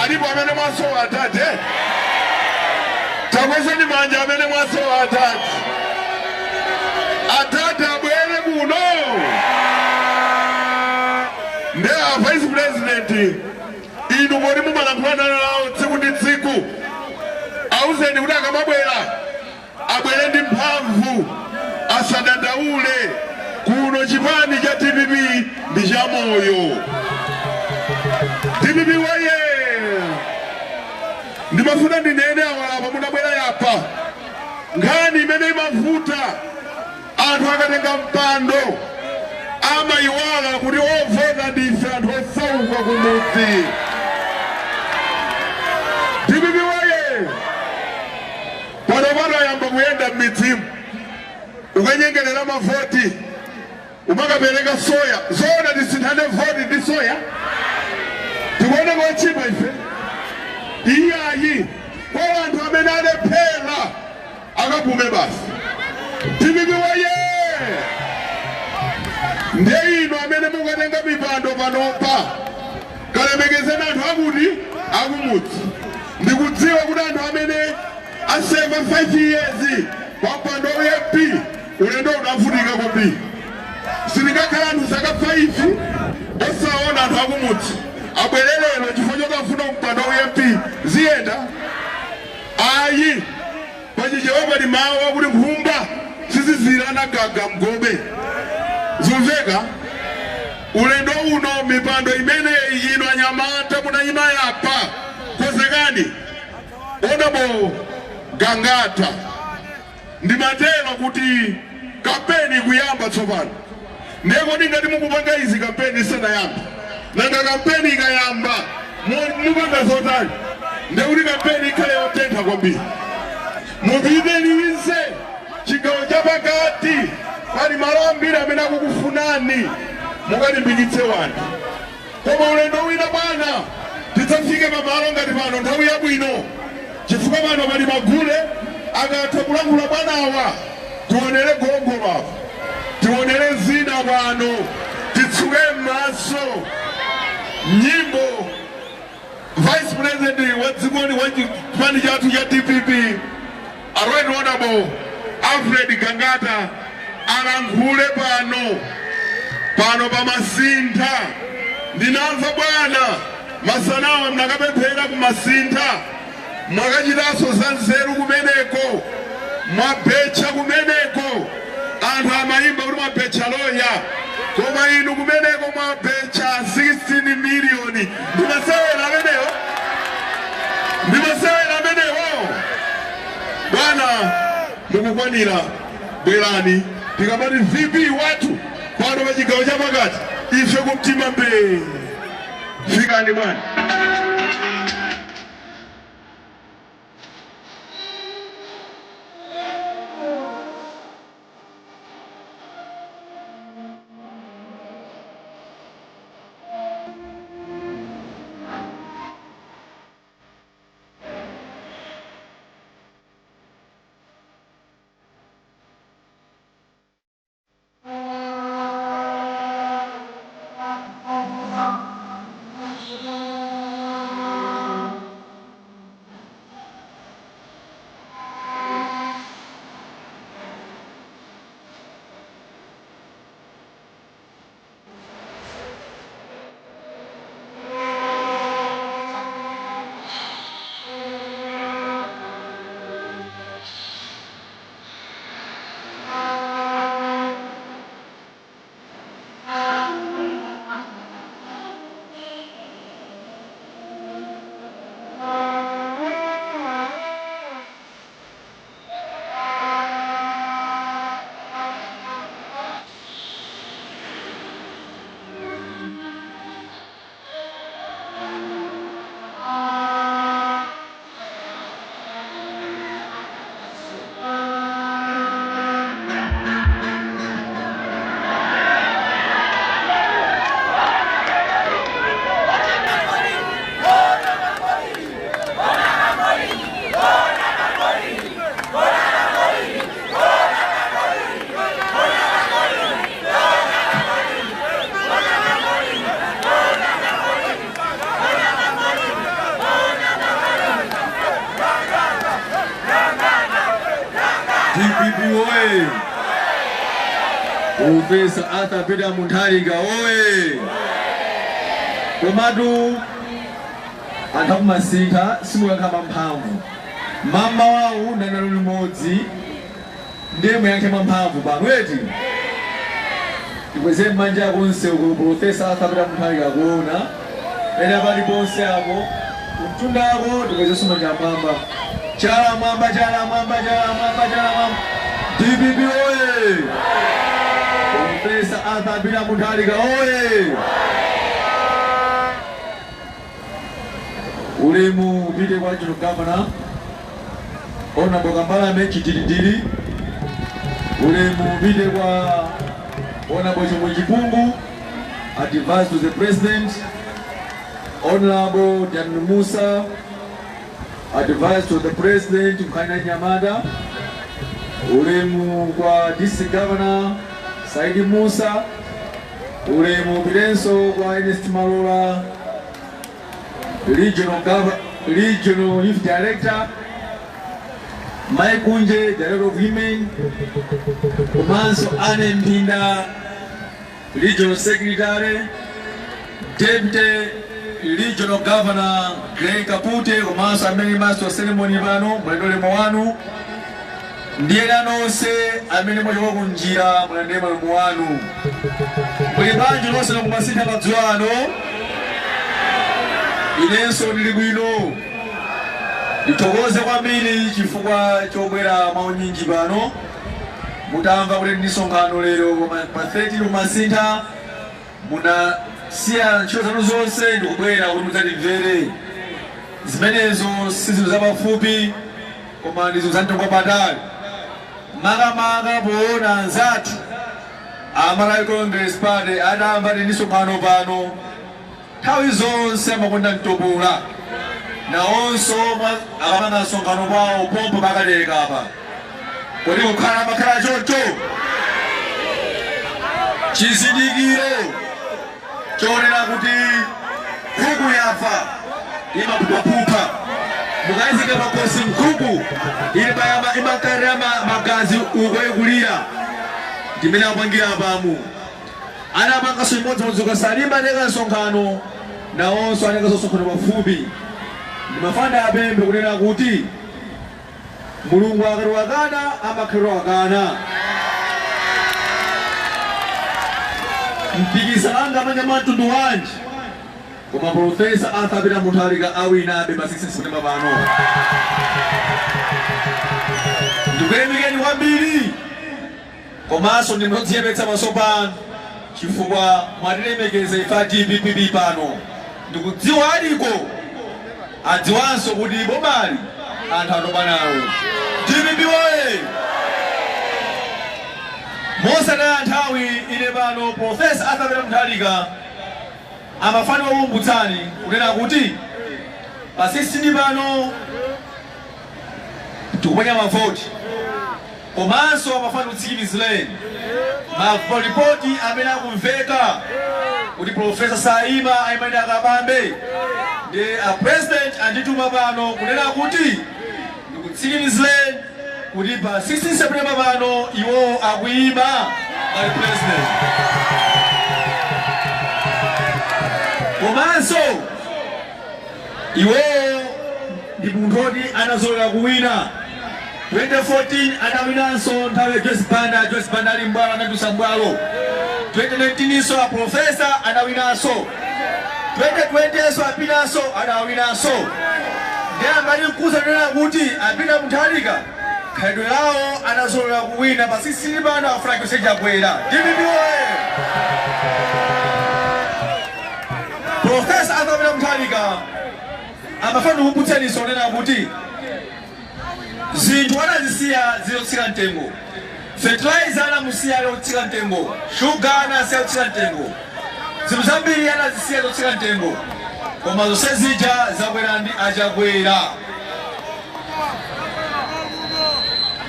alipo amene mwasowa atati takwezeni manja amene mwasowa atati abwere kuno ndi a Vice President inu mori mumalankhulana nawo tsiku ndi tsiku auzeni kuti akamabwera abwere ndi mphamvu asadandaule kuno chipani cha TPP ndi cha moyo TPP oye ndimafuna ndinene awalapa mudabwera yapa nkhani imene imavuta anthu akatenga mpando amayiwala kuti ovota ndife anthu osauka kumudzi TPP oye pano ayamba kuyenda m'midzimu ukanyengerera mavoti umakapereka soya zona tisinthane voti ndi soya tikuone kochipa ife iyayi kwa anthu amene alephera akapume basi TPP oye Ndeino amene mukatenga mipando panopa kalemekezeni anthu akuti akumudzi. Ndikudziwa kuti anthu amene aseva 5 years pa mpando wa MP ulendo unavutika kwambiri. Sindingakhala anthu zaka 5 osaona anthu akumudzi abwererero chifukwa chokafuna mpando wa MP ziyenda. Ayi pachichewa pali mawu akuti nkhumba sizizirana gaga mgobe. Zumveka ulendo uno mipando imene ino anyamata munayima yapa kozekani Honorable Gangata ndimatero kuti kampeni kuyamba tsopano. Ndeko ndingati mukupanga izi kampeni isanayamba. Nanga kampeni ikayamba mupanga zotani. Ndekuti kampeni ikhale yotentha kwambiri. Mupitirize chigawo chapakati pali malo ambiri amene akukufunani mukalimbikitse wanthu. Koma ulendo wina bwana tidzafike pamalo ngati pano nthawi yabwino chifukwa pano pali magule akatha kulankhula bwanawa tionere gologolo apo tionere zina pano titsuke m'maso. Nyimbo Vice President wa dzikoni wa chipani chathu cha DPP Right Honorable Alfred Gangata alankhule pano pamasintha. Ndinamva bwana masanawa mnakapemphera kumasintha mwakachitanso za nzeru kumeneko mwabhecha kumeneko anthu amayimba kuti mwabhecha loya koma inu kumeneko mwabhecha 16 miliyoni. Ndimasewera amenewo bwana mukukwanira. Bwerani tikamati VP watu pano pa chigawo chapakati ife kumtima mbee. Fikani bwana. Profesa Arthur Peter Muntaliga oye. Komatu anthu akumasintha simuyakhala mphamvu. Mama wawo ndanalo limodzi ndiye muyankhe mphamvu pano eti. Tikweze manja konse ku Profesa Arthur Peter Muntaliga kuona. Ena pali ponse apo. Mtundako tikweze sumanja mwamba. Chala mwamba. DPP oye. Profesa Arthur Peter Muntaliga oye. Ulemu upite kwa Regional Governor Honorable Kambalame Chitidiri. Ulemu upite kwa Honorable Chomwe Chipungu, advised to the President. Honorable Jan Musa, advised to the President Mkhaina Nyamada. Ulemu kwa District Governor Saidi Musa, ulemu bilenso kwa Ernest Malola, Regional Youth Director, Mike Unje, Director of Women, Komanso Anne Mpinda, Regional Secretary, Deputy Regional Governor Greg Kapute, Komanso amene master ceremony bano mulendo wanu, ndiye nanonse amene mwachoka kunjira mulende malemu wanu, kuli banjo nonse nokumasintha padziwano. Inenso ndili bwino ndithokoze kwambiri chifukwa chobwera mawu nyinji pano. Mutamva kuti ndi sonkhano lero pa 30 kumasintha munasiya ntchito zanu zonse ndikubwera kuti mudzatimvere. Zimenezo sizinthu zapafupi koma ndizo zamtengo wapatali. Makamaka poona anzathu Malawi Congress Party adamva ndi sonkhano pano nthawi zonse amakonda mtopola nawonso akamanga sonkhano kwawo pompo pakaleka apa. Kodi kukhala makhala choncho chizindikiro chonena kuti nkhuku yafa imaphuphaphupha, mukayizike pakosi nkhuku imakarira magazi uko ikulira. Ndimene akupangira apamu anapanganso imodzi kasalimba aneka nsonkhano nawonso aneka sonkhano pafupi. Ndimafanda apembe kunena kuti Mulungu akati wakana amakhalira wakana. Mpikisano anga manyama mtundu wanji koma Profesa Arthur Peter Mutharika awinabe pa 6 September pano. Ndikuyamikeni kwambiri komanso ndimodziyepetsa maso pano chifukwa mwatilemekeza ifa DPP pano. Ndikudziwa aliko adziwanso kuti bomali anthu atopanawo. DPP woye! Mosataya nthawi ine pano Profesa Arthur Peter Mutharika amafani waumbutsani kunena kuti pa 16 pano tikuponya mavoti komanso amafani kutsikimizireni maripoti amene akumveka kuti Profesa Saima ayimene akapambe ndi a president andituma pano kunena kuti ndikutsikimizireni kuti pa 16 September pano iwo akuyima ali president. Komanso iwo ndi munthu oti anazolera kuwina 2014 anawinanso nthawi Joyce Banda ali mbwalo anatusa mbwalo. 2019 so a Profesa anawinanso. 2020 so apinanso anawinanso. Ndiye ambali mkuza nena kuti apita Mutharika khaidwe lawo anazolera kuwina pa 16 pano afuna kuseja kwera. DPP woye! Profesa Arthur Peter Mutharika amafana kukutseni sonena kuti zinthu anazisiya ziyotsika mtengo. Fertilizer anamusiya yotsika mtengo, sugar anasiya yotsika mtengo, zinthu zambiri anazisiya zotsika mtengo, koma zonse zija zakwera ndi achakwera.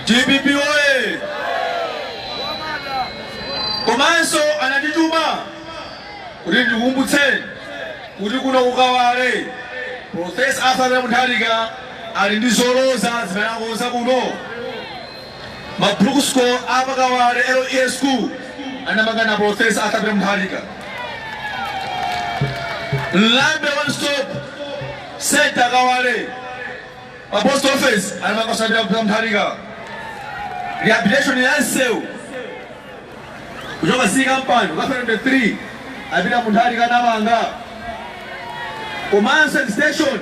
DPP woye! Komanso anatituma kuti ndikukumbutseni kuti kuno kukawale Profesa Arthur Peter Mutharika ali ndi zoloza zimene akonza kuno. Mabrusko apakawale LES school anamanga na Profesa Arthur Peter Mutharika. Lambe one stop center kawale post office anamanga Arthur Peter Mutharika. Rehabilitation ya nseu kuchoka si kampani ukafika 3 apita Mutharika namanga. Komanso station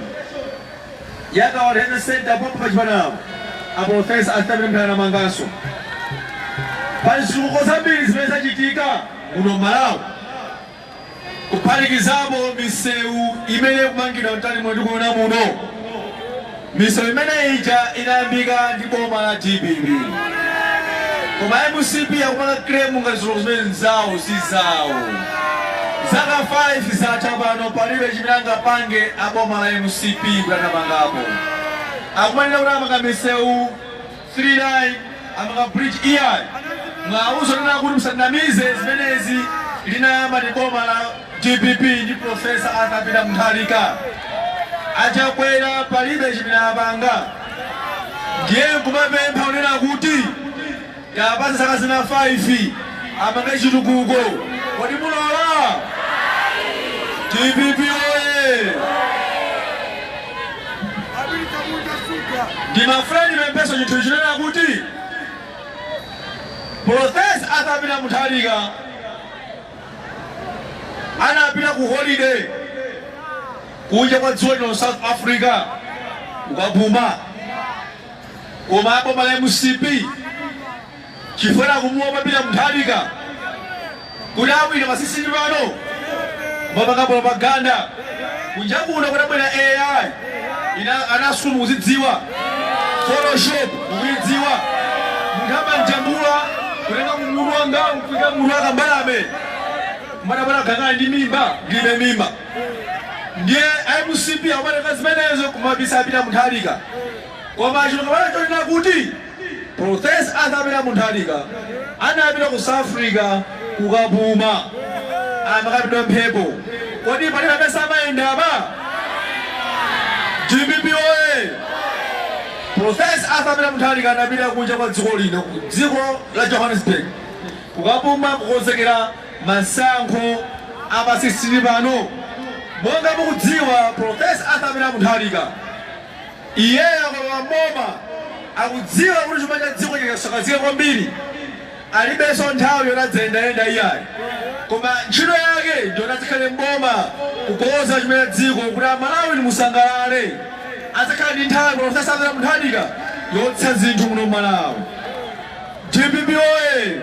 yakawale health center pompo pachipanapo a Profesa Arthur Peter Mutharika namanganso. Pali zitukuko zambiri zimene zachitika muno Malawi kuphatikizapo misewu imene kumangidwa mtani mwe ndikuona muno. Misewu imene ija inayambika ndi boma la DPP. Koma MCP yakupanga claim ngati zinthu zimene nzawo si zawo. Zaka 5 zatha pano palibe chimene angapange aboma la MCP kulanda mangapo. Akumanena kuti amanga misewu 39 amanga bridge EI. Mwauzo nena kuti musanamize zimenezi linayamba ndi boma la DPP ndi Profesa Arthur Peter Mutharika. Achakwera palibe chipinapanga. Ndiye kumapempha unena kuti yapasa saka zina 5 apange chitukuko. Kodi mulola? DPP oye! Ndimafreni mempeso chinthu chinena kuti Profesa Arthur Peter Mutharika anapita ku holiday kunja kwa dziko lino South Africa ukapuma koma apo mala MCP chifera kumuopa Peter Mutharika kuti abwino masisini pano mapanga propaganda kunja kuno kutabwera AI anasumu kuzidziwa Photoshop kuzidziwa mungamba njambula kulenga mumuru wanga mfika mumuru wanga mbalame mwana gangana ndi mimba ndime mimba ndiye MCP amene kazimenezo kumabisa Peter Mutharika koma chino kamala chonena kuti Profesa Arthur Peter Mutharika anapita ku South Africa kukapuma amakapita mphepo kodi pali pesa amayenda apa DPP oye Profesa Arthur Peter Mutharika anapita kunja kwa dziko lino dziko la Johannesburg kukapuma kukonzekera masankho apasisini pano monga mukudziwa Profesa Arthur Peter Mutharika iye akolowa mboma akudziwa kuti chuma cha dziko chikasakazika kwambiri alibenso nthawi yonadzayendayenda iyayi koma ntchito yake ndiyonazikhale mboma kukonza chuma cha dziko kuti Amalawi musangalale azakhala ndi nthawi Profesa Arthur Peter Mutharika yotsa zinthu muno Malawi. DPP oye!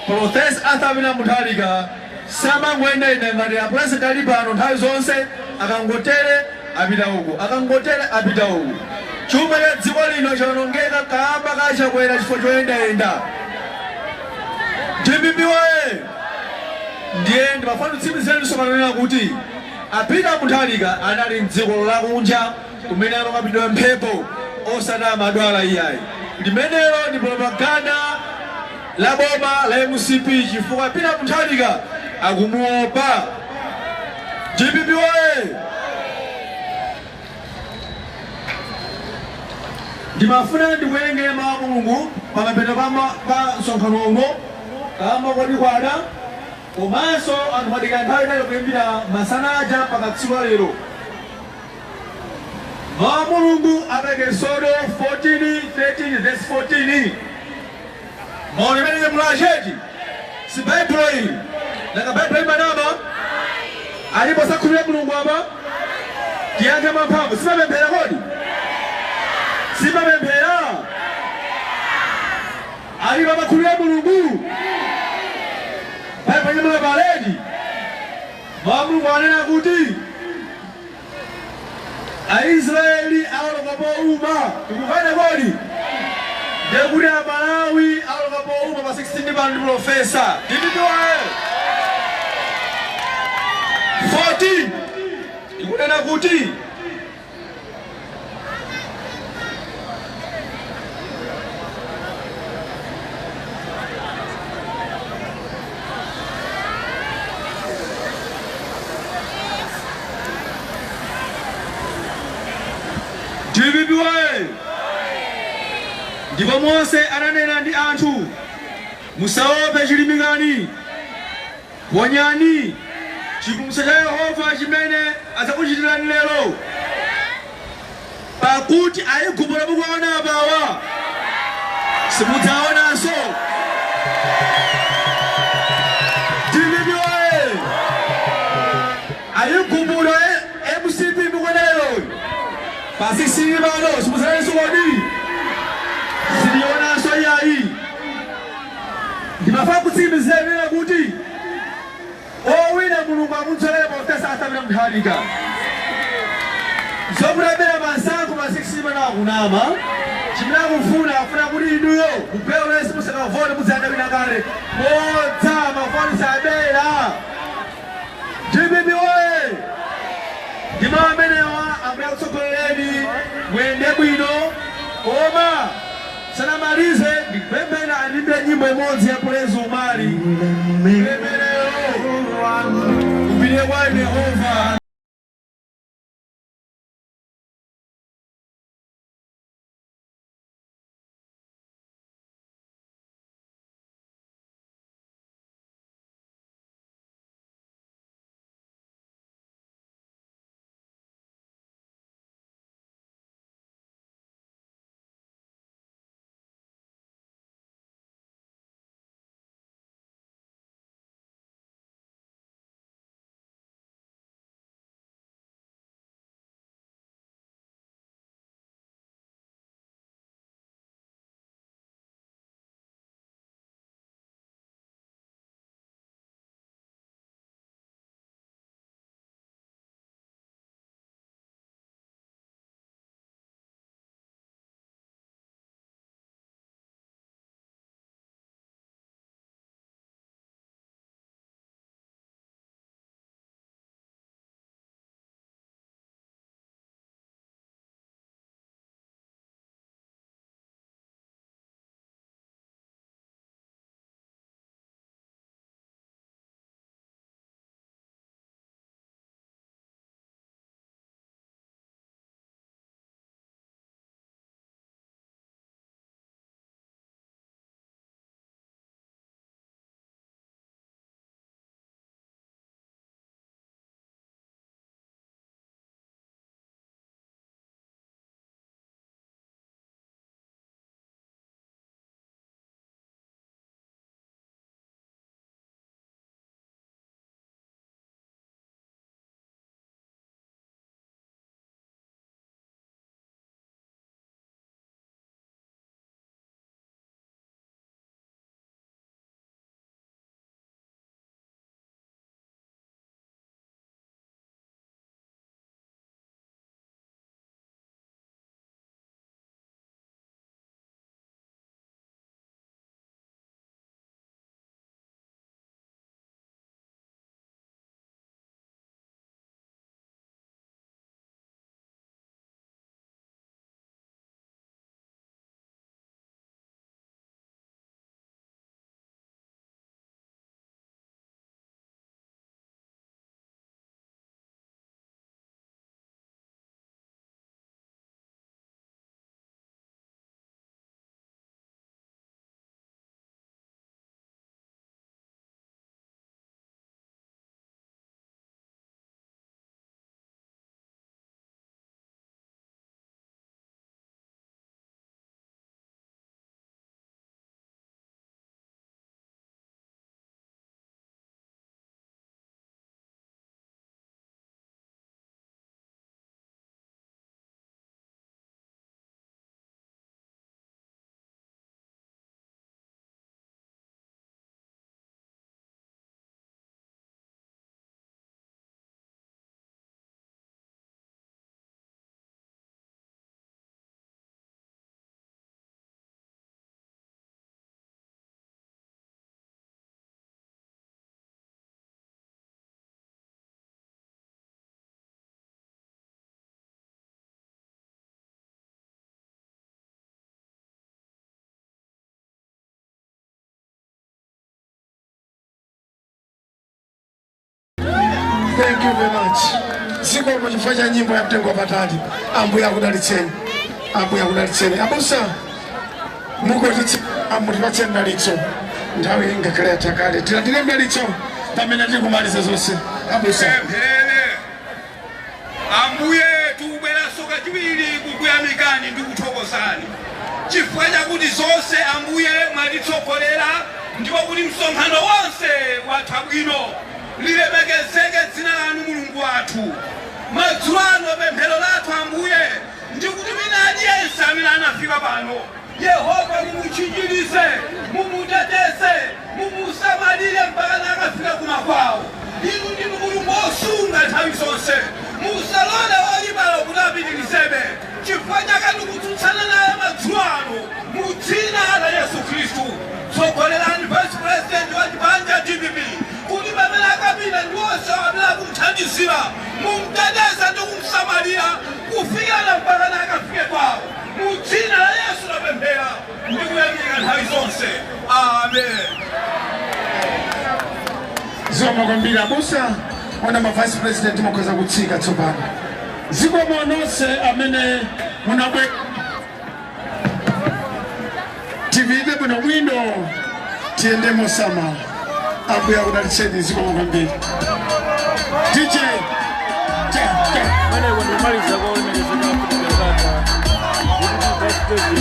Profesa Arthur Peter Mutharika samangwenda ngati a president ali pano nthawi zonse akangotere apita uko akangotere apita uko chuma cha dziko lino chawonongeka kamba kachakwera chifukwa choyendayenda. DPP oye! ndiye ndimafuna kutsimikizirani somanena kuti a Peter Mutharika anali mdziko lakunja kumene amakapita mphepo osana madwala iyayi. Limenelo ndi propaganda la boma la MCP chifukwa Peter Mutharika akumuopa. DPP oye! Ndimafuna ndiwerenge mawu a Mulungu pamapeto pa msonkhano uno kamba kodi kwada komanso anthu madikira nthawi nayo kuyimbira masana aja pakatsiku lero. Mawu a Mulungu apeke Exodo 14:13 verse 14. Mawu imene mulacheti si Bible iyi nanga Bible imanama alipo sakhulira Mulungu apa tiyankhe mamphamvu simapemphera kodi simapemphera alipo makhulira Mulungu Bible imene baledi. Mawu a Mulungu anena kuti Aisraeli awoloka uma ukufana kodi ndekuti Amalawi awoloka uma pa 16 pano Profesa DPP oye! 14 ikunena kuti DPP oye! Ndipo Mose ananena ndi anthu musaope chilimikani ponyani chikumbutso cha Yehova chimene adzakuchitirani lero pakuti Aigupto mukuona apawa simudzaonanso. DPP oye! Aigupto MCP mukuona lero pasisini pano simudzaonanso kodi silionanso yayi. Ndimafuna kutsimikizira kuti owina Mulungu amudzolera Profesa Arthur Peter Mutharika zokulembera masankho pa 6 na kunama chimene akufuna afuna kuti inuyo kupewa lesi musakavote mudzadawina kale modza mavoti sabera. DPP oye! Ndima amenewa ambuya kutsogolereni mwende bwino koma sanamalize ndikupemphera andiimbire nyimbo imodzi ya Praise Umali. upinde kwa Yehova. Thank you very much. Siku umejifanya nyimbo ya mtengo patali. Ambu ya kudalicheni. Ambu ya kudalicheni. Abusa. Muko tichi ambu tipache ndalicho. Ndawe inga kale atakale. Tilatile ndalicho. Tamena tikumaliza zose. Abusa. Ambuye tubela soka chiwili kukuya mikani ndikuthokozani. Chifukwa kuti zonse ambuye mwatitsogolela ndipo kuti msonkhano wonse watha bwino. Lilemekezeke dzina lanu Mulungu wathu. Madzulo ano pemphero lathu ambuye ndikuti wina aliyense amene anafika pano Yehova mumuchinjirize, mumuteteze, mumusamalire mpaka akafika kumakwawo. Inu ndinu Mulungu wosunga nthawi zonse. Musalole olibala kuti apitirizebe. Chifukwa chake tikutsutsana naye madzulo ano mu dzina la Yesu Khristu. Tsogolerani Vice President wa chipanja TPP kuti pamene akapita ndi onse amene akumuthandizira mumuteteze ndi kumusamalira kufikira mpaka akafike kwawo. Mu dzina la Yesu lapemphera ndi kuyamika nthawi zonse. Amen. zikomo kwambiri abusa wana ma vice president mukweza kutsika tsopano zikomo nonse amene munabwe tivide bwino bwino tiende mosama akuya kudalitseni zikomo kwambiri DJ Mane wanamaliza kwa umelezeka kutoka